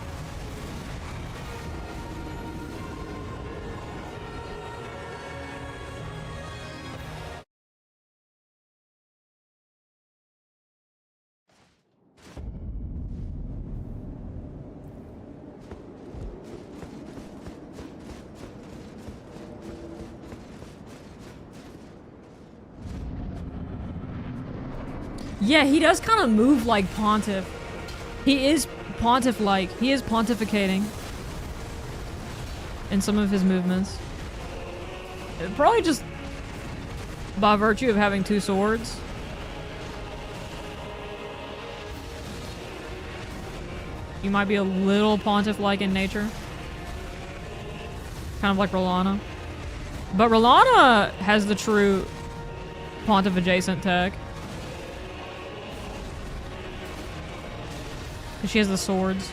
A: Yeah, he does kind of move like Pontiff. He is Pontiff-like. He is pontificating in some of his movements. Probably just by virtue of having two swords. You might be a little Pontiff-like in nature. Kind of like Rolana. But Rolana has the true Pontiff-adjacent tech. She has the swords.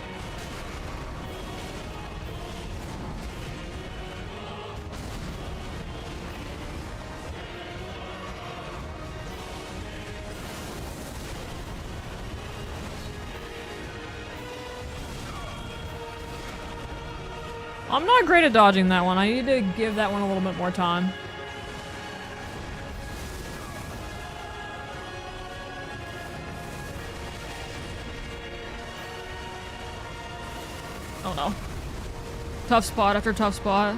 A: I'm not great at dodging that one. I need to give that one a little bit more time. Oh no. Tough spot after tough spot.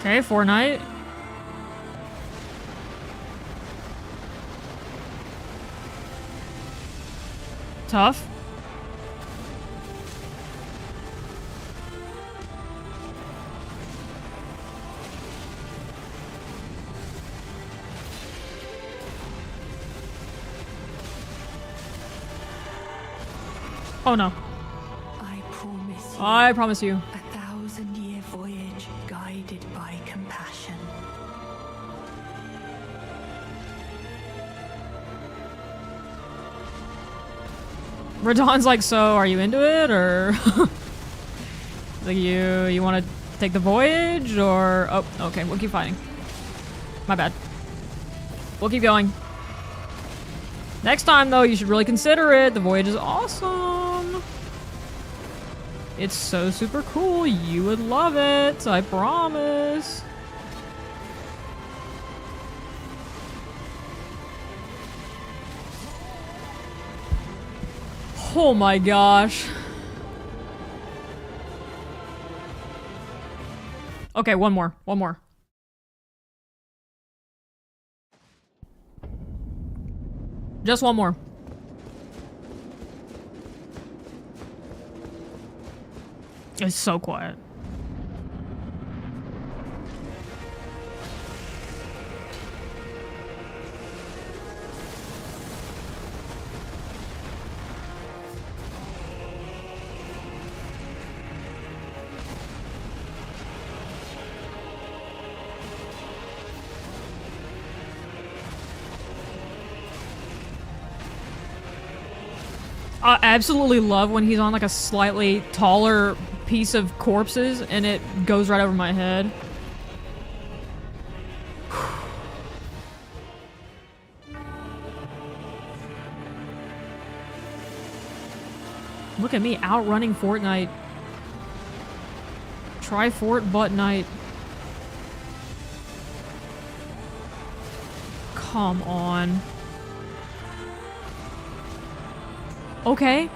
A: Okay, Fortnite. Tough. Oh no.
D: I promise you.
A: I promise you.
D: A 1,000-year voyage guided by compassion.
A: Radon's like, so are you into it, or like you want to take the voyage, or oh, okay, we'll keep fighting. My bad. We'll keep going. Next time, though, you should really consider it. The voyage is awesome. It's so super cool. You would love it. I promise. Oh my gosh. Okay, one more. One more. Just one more. It's so quiet. I absolutely love when he's on like a slightly taller piece of corpses and it goes right over my head. Look at me outrunning Fortnite. Try Fort Butt Night. Come on. Okay.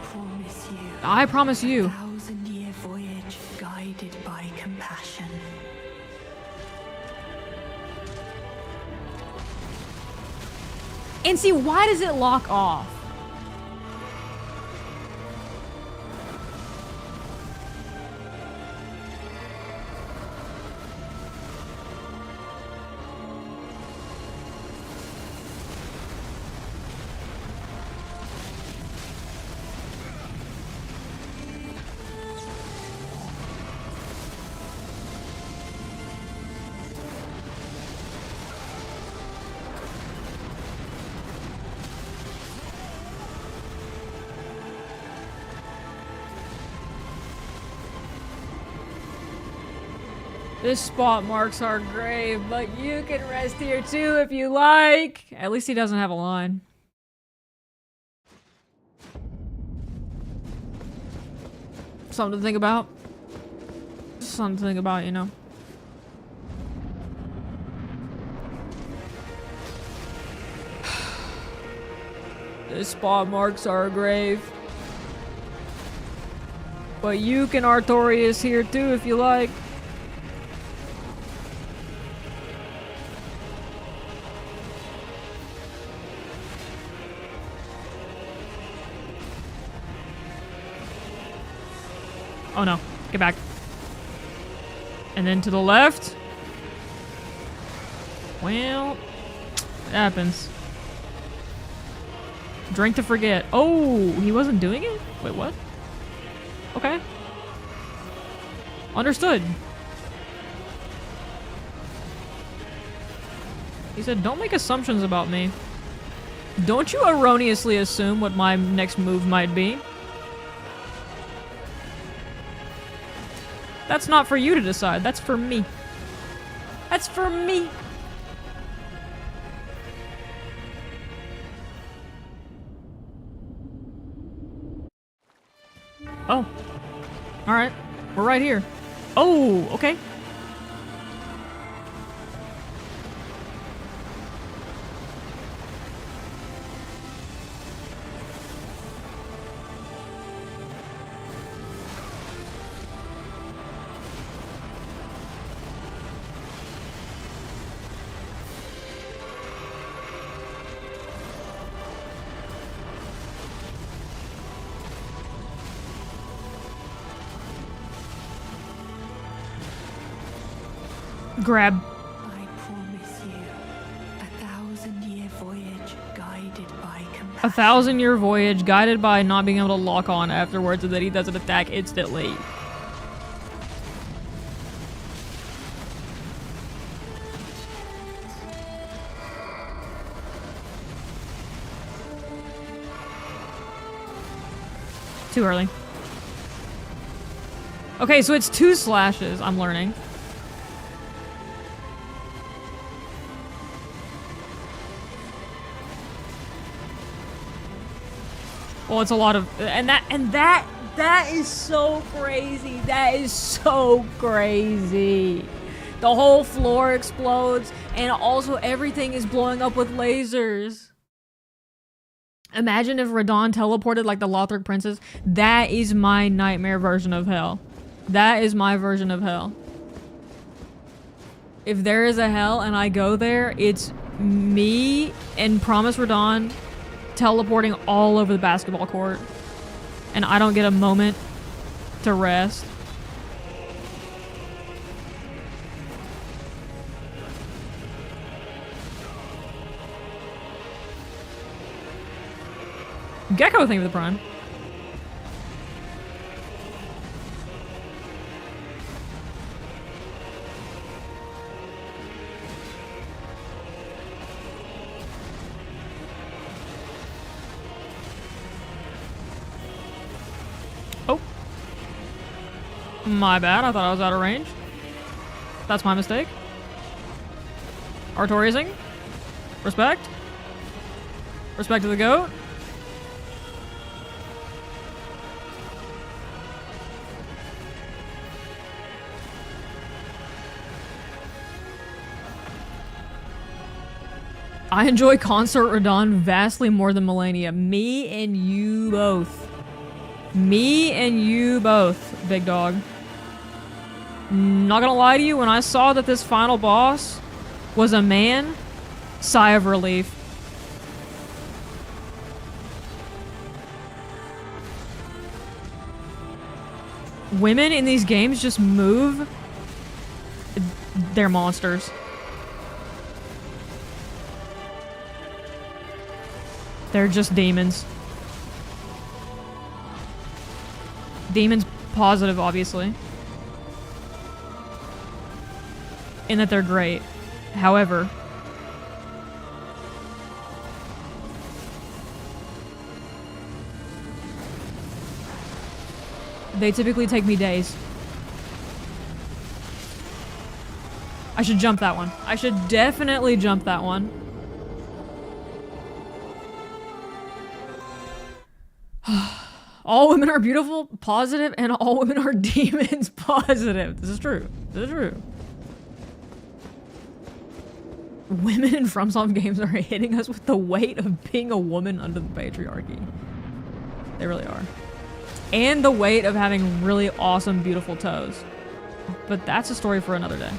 A: I promise you.
D: 1,000-year voyage guided by compassion.
A: And see, why does it lock off? This spot marks our grave, but you can rest here too if you like. At least he doesn't have a line. Something to think about. Something to think about, you know. This spot marks our grave. But you can Artorias here too if you like. Oh no, get back. And then to the left. Well, it happens. Drink to forget. Oh, he wasn't doing it? Wait, what? Okay. Understood. He said, don't make assumptions about me. Don't you erroneously assume what my next move might be. That's not for you to decide. That's for me. That's for me. Oh. Alright. We're right here. Oh, okay. Grab.
D: I promise you, 1,000-year voyage guided by compassion.
A: A 1,000-year voyage guided by not being able to lock on afterwards so that he doesn't attack instantly. Too early. Okay, so it's 2 slashes, I'm learning. Well, it's a lot of, and that is so crazy. That is so crazy. The whole floor explodes, and also everything is blowing up with lasers. Imagine if Radon teleported like the Lothric princess. That is my nightmare version of hell. That is my version of hell. If there is a hell and I go there, it's me and Promise Radon teleporting all over the basketball court. And I don't get a moment to rest. Gecko, thank you for the prime. Oh. My bad, I thought I was out of range. That's my mistake. Artoriusing. Respect. Respect to the goat. I enjoy Consort Radon vastly more than Melania. Me and you both. Me and you both, big dog. Not gonna lie to you, when I saw that this final boss was a man, sigh of relief. Women in these games just move. They're monsters. They're just demons. Demons positive, obviously. In that they're great. However, they typically take me days. I should jump that one. I should definitely jump that one. All women are beautiful, positive, and all women are demons, positive. This is true. This is true. Women in FromSoft games are hitting us with the weight of being a woman under the patriarchy. They really are. And the weight of having really awesome, beautiful toes. But that's a story for another day.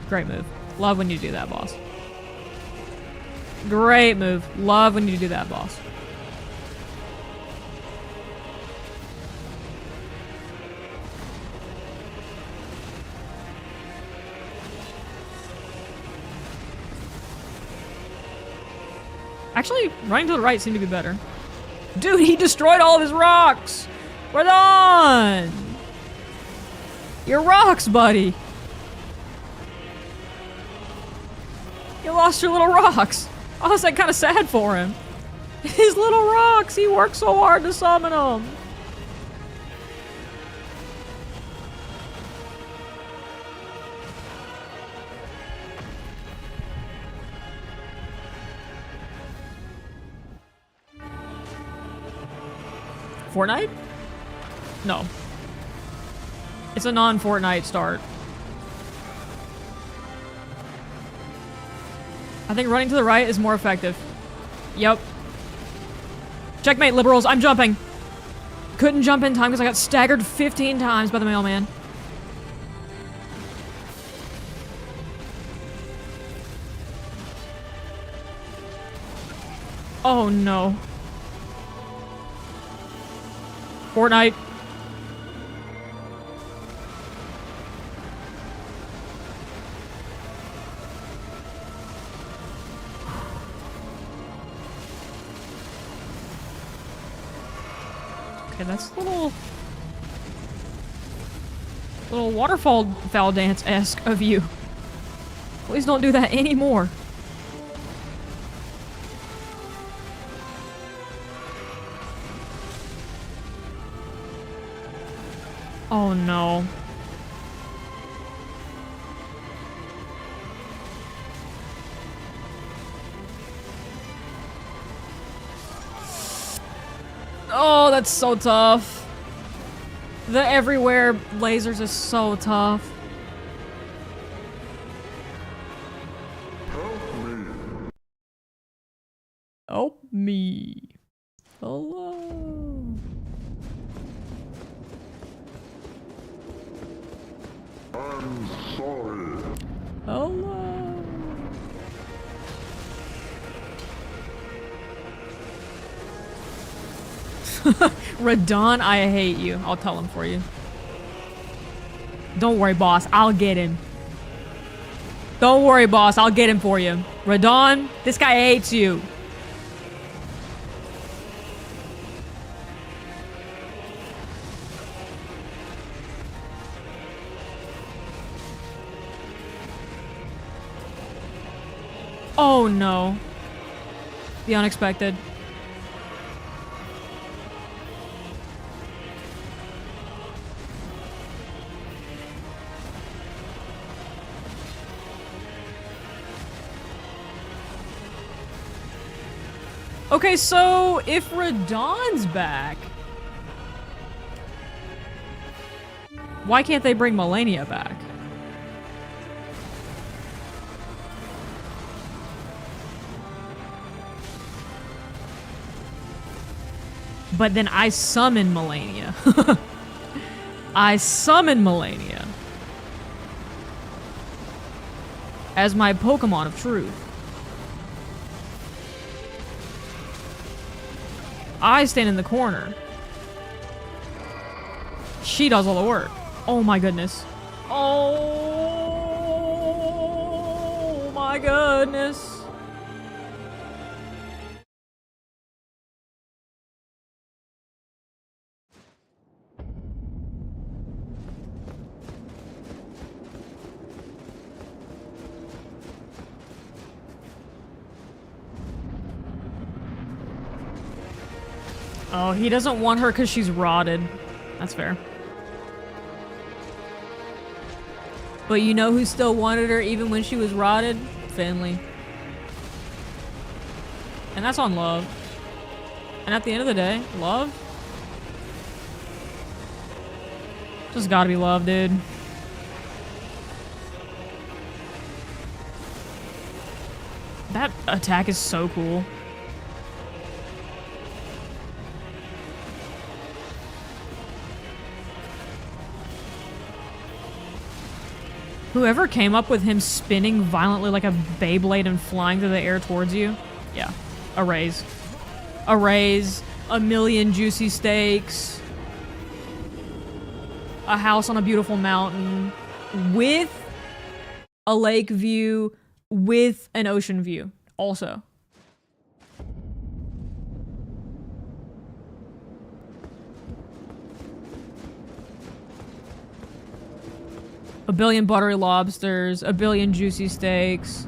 A: Great move. Love when you do that, boss. Great move. Love when you do that, boss. Actually, running to the right seemed to be better. Dude, he destroyed all of his rocks! We're done! Your rocks, buddy! You lost your little rocks! I was like kind of sad for him. His little rocks! He worked so hard to summon them! Fortnite? No. It's a non-Fortnite start. I think running to the right is more effective. Yep. Checkmate, liberals. I'm jumping. Couldn't jump in time because I got staggered 15 times by the mailman. Oh no. Fortnite. Okay, that's a little waterfall foul dance-esque of you. Please don't do that anymore. Oh no. Oh, that's so tough. The everywhere lasers is so tough. Help me. Hello.
E: I'm sorry.
A: Hello. Radon, I hate you. I'll tell him for you. Don't worry, boss. I'll get him. Don't worry, boss. I'll get him for you. Radon, this guy hates you. Oh no. The unexpected. Okay, so if Radon's back, why can't they bring Melania back? But then I summon Melania. I summon Melania as my Pokemon of truth. I stand in the corner. She does all the work. Oh my goodness. Oh my goodness. Oh, he doesn't want her because she's rotted. That's fair. But you know who still wanted her even when she was rotted? Finley. And that's on love. And at the end of the day, love? Just gotta be love, dude. That attack is so cool. Whoever came up with him spinning violently like a Beyblade and flying through the air towards you, yeah, a raise. A raise, a million juicy steaks, a house on a beautiful mountain, with a lake view, with an ocean view, also. A billion buttery lobsters, a billion juicy steaks.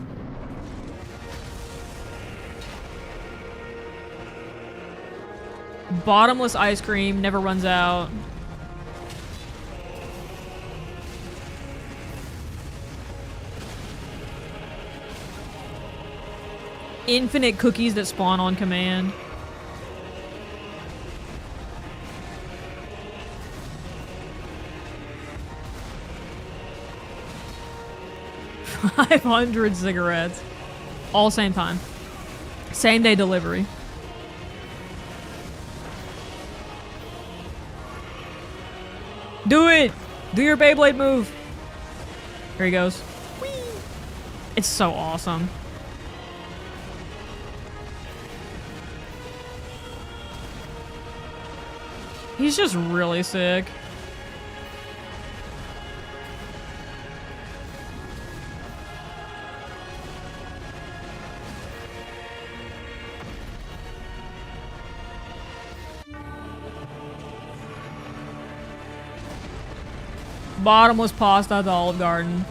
A: Bottomless ice cream, never runs out. Infinite cookies that spawn on command. $500 cigarettes. All same time. Same day delivery. Do it! Do your Beyblade move! Here he goes. Whee! It's so awesome. He's just really sick. Bottomless pasta at the Olive Garden.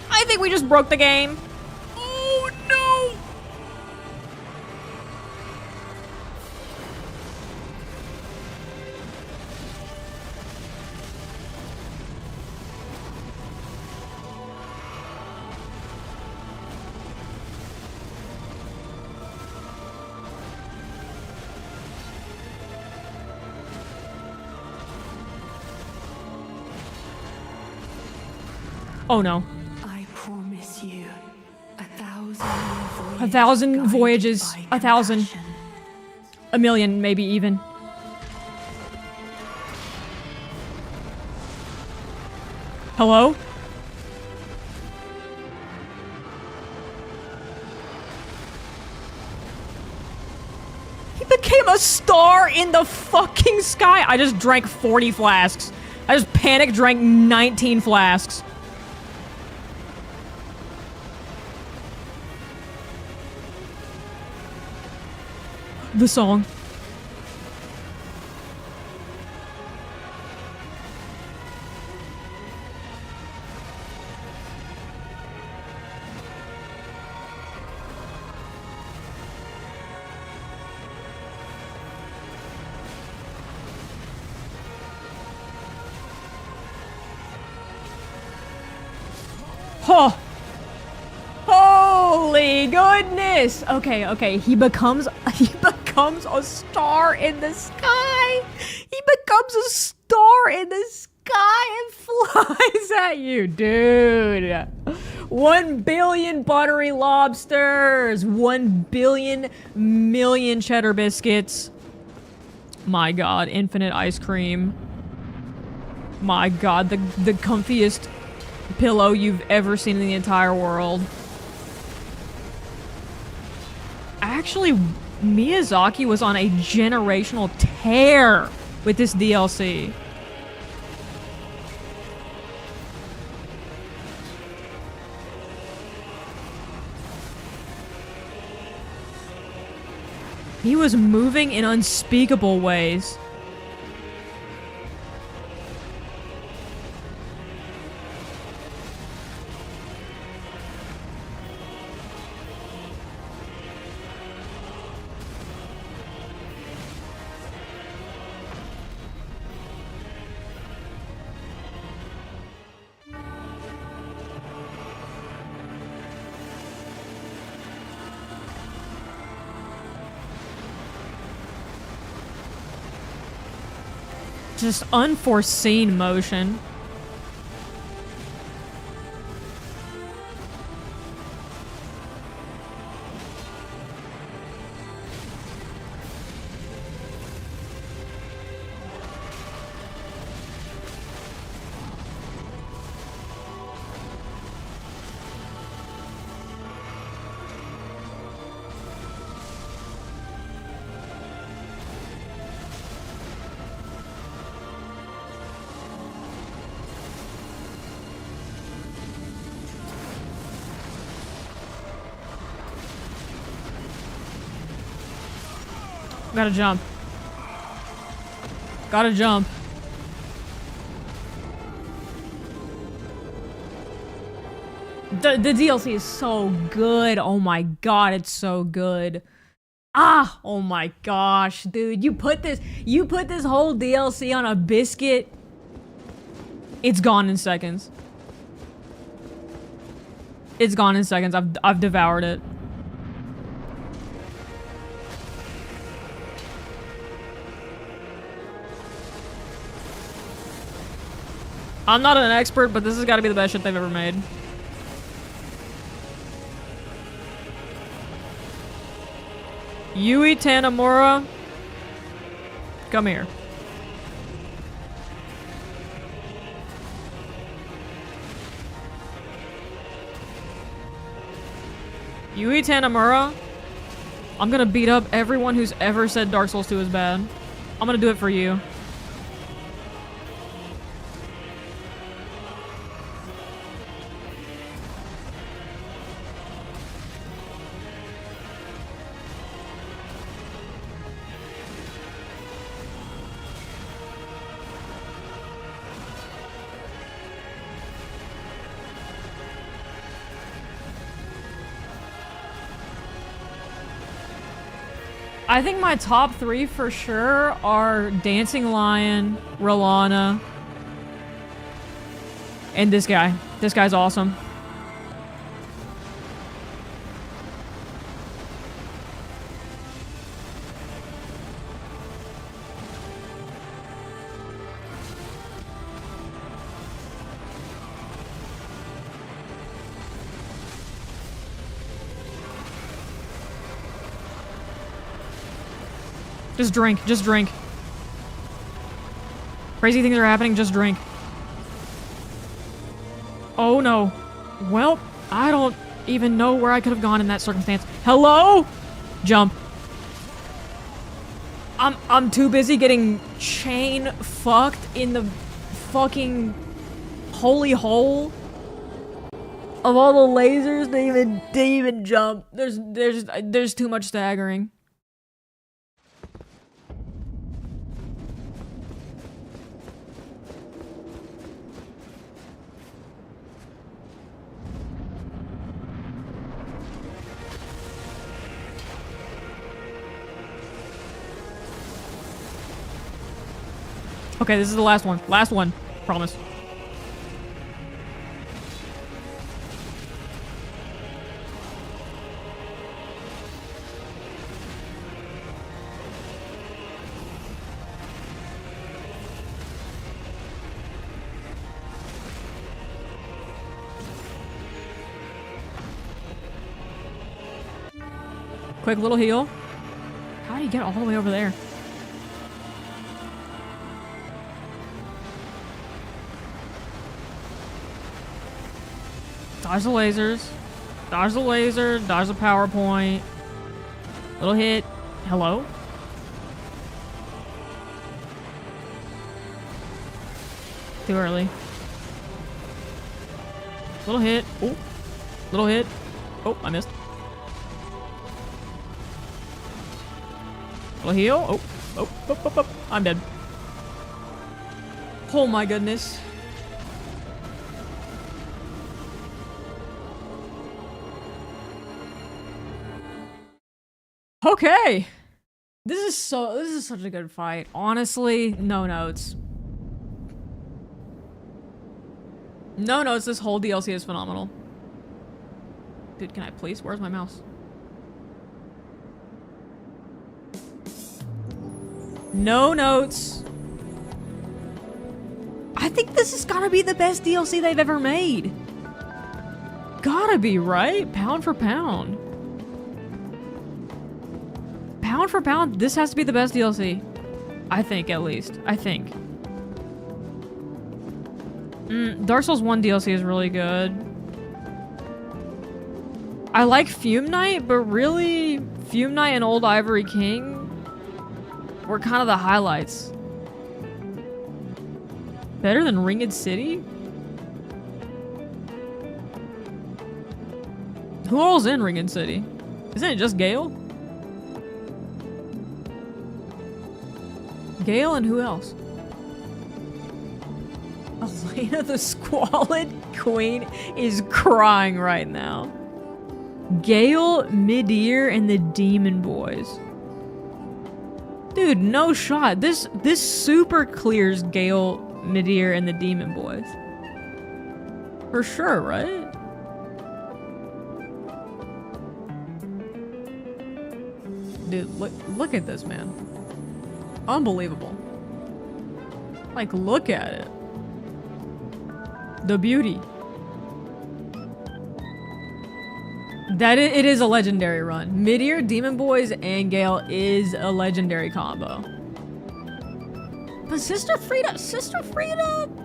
A: I think we just broke the game. Oh no! Oh no.
D: I promise you
A: A thousand voyages. A thousand. A million, maybe even. Hello? He became a star in the fucking sky. I just drank 40 flasks. I just panic drank 19 flasks. The song. Huh. Holy goodness. Okay, okay. He becomes a star in the sky. He becomes a star in the sky and flies at you, dude. 1 billion buttery lobsters. 1 billion million cheddar biscuits. My god, infinite ice cream. My god, the comfiest pillow you've ever seen in the entire world. Actually, Miyazaki was on a generational tear with this DLC. He was moving in unspeakable ways. Just unforeseen motion. Gotta jump. Gotta jump. The DLC is so good. Oh my god, it's so good. Ah, oh my gosh, dude. You put this whole DLC on a biscuit. It's gone in seconds. It's gone in seconds. I've devoured it. I'm not an expert, but this has got to be the best shit they've ever made. Yui Tanamura, come here. Yui Tanamura, I'm gonna beat up everyone who's ever said Dark Souls 2 is bad. I'm gonna do it for you. I think my top 3 for sure are Dancing Lion, Rolana, and this guy. This guy's awesome. Just drink. Just drink. Crazy things are happening. Just drink. Oh no. Well, I don't even know where I could have gone in that circumstance. Hello? Jump. I'm too busy getting chain fucked in the fucking holy hole of all the lasers to even jump. There's too much staggering. Okay, this is the last one. Last one. Promise. Quick little heal. How do you get all the way over there? Dodge the lasers. Dodge the laser. Dodge the PowerPoint. Little hit. Hello? Too early. Little hit. Oh. Little hit. Oh, I missed. Little heal. Oh. Oh. Oh. Oh. Oh. I'm dead. Oh my goodness. Okay. This is such a good fight. Honestly, no notes. No notes, this whole DLC is phenomenal. Dude, can I please? Where's my mouse? No notes. I think this has gotta be the best DLC they've ever made. Gotta be, right? Pound for pound. Pound for pound, this has to be the best DLC. I think, at least. I think. Dark Souls 1 DLC is really good. I like Fume Knight, but really, Fume Knight and Old Ivory King were kind of the highlights. Better than Ringed City? Who all's in Ringed City? Isn't it just Gale? Gale and who else? Elena the Squalid Queen is crying right now. Gale, Midear, and the Demon Boys. Dude, no shot. This super clears Gale, Midear, and the Demon Boys. For sure, right? Dude, look at this, man. Unbelievable. Like, look at it. The beauty. It is a legendary run. Midear, Demon Boys, and Gale is a legendary combo. But Sister Frida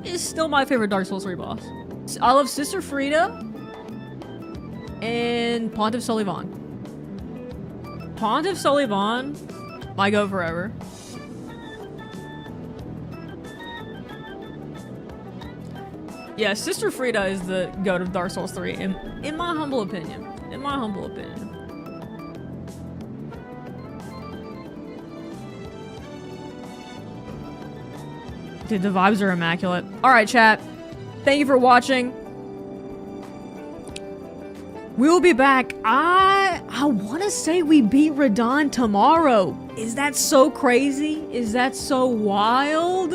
A: is still my favorite Dark Souls 3 boss. I love Sister Frida and Pontiff Solivan. Pontiff Solivan, my go forever. Yeah, Sister Frida is the goat of Dark Souls 3, in my humble opinion. In my humble opinion. Dude, the vibes are immaculate. Alright, chat. Thank you for watching. We will be back. I want to gonna say we beat Radon tomorrow. Is that so crazy? Is that so wild?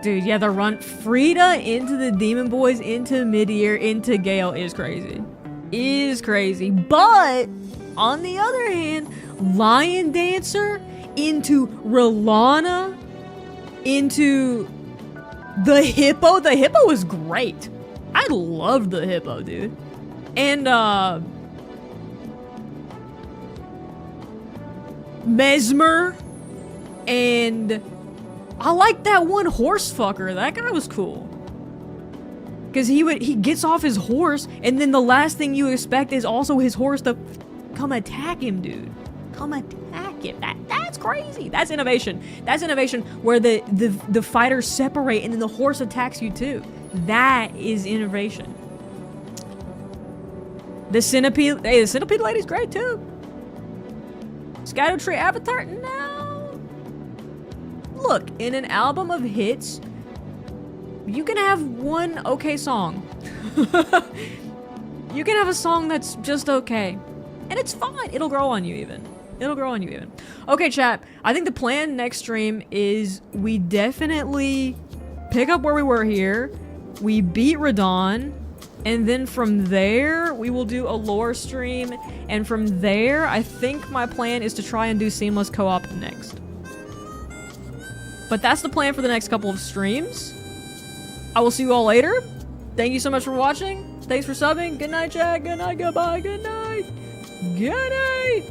A: Dude, yeah, the run Frida into the Demon Boys, into Midear, into Gale is crazy. Is crazy. But, on the other hand, Lion Dancer into Rolana, into the Hippo. The Hippo was great. I loved the Hippo, dude. And, Mesmer, and I like that one horse fucker. That guy was cool. Cause he gets off his horse, and then the last thing you expect is also his horse to come attack him, dude. Come attack him. That's crazy. That's innovation. That's innovation where the fighters separate and then the horse attacks you too. That is innovation. The centipede, hey, the centipede lady's great too. Scatter Tree Avatar? No. Look, in an album of hits, you can have one okay song. You can have a song that's just okay. And it's fine. It'll grow on you even. It'll grow on you even. Okay, chat. I think the plan next stream is we definitely pick up where we were here. We beat Radon. And then from there, we will do a lore stream. And from there, I think my plan is to try and do seamless co-op next. But that's the plan for the next couple of streams. I will see you all later. Thank you so much for watching. Thanks for subbing. Good night, chat. Good night. Goodbye. Good night. Good night.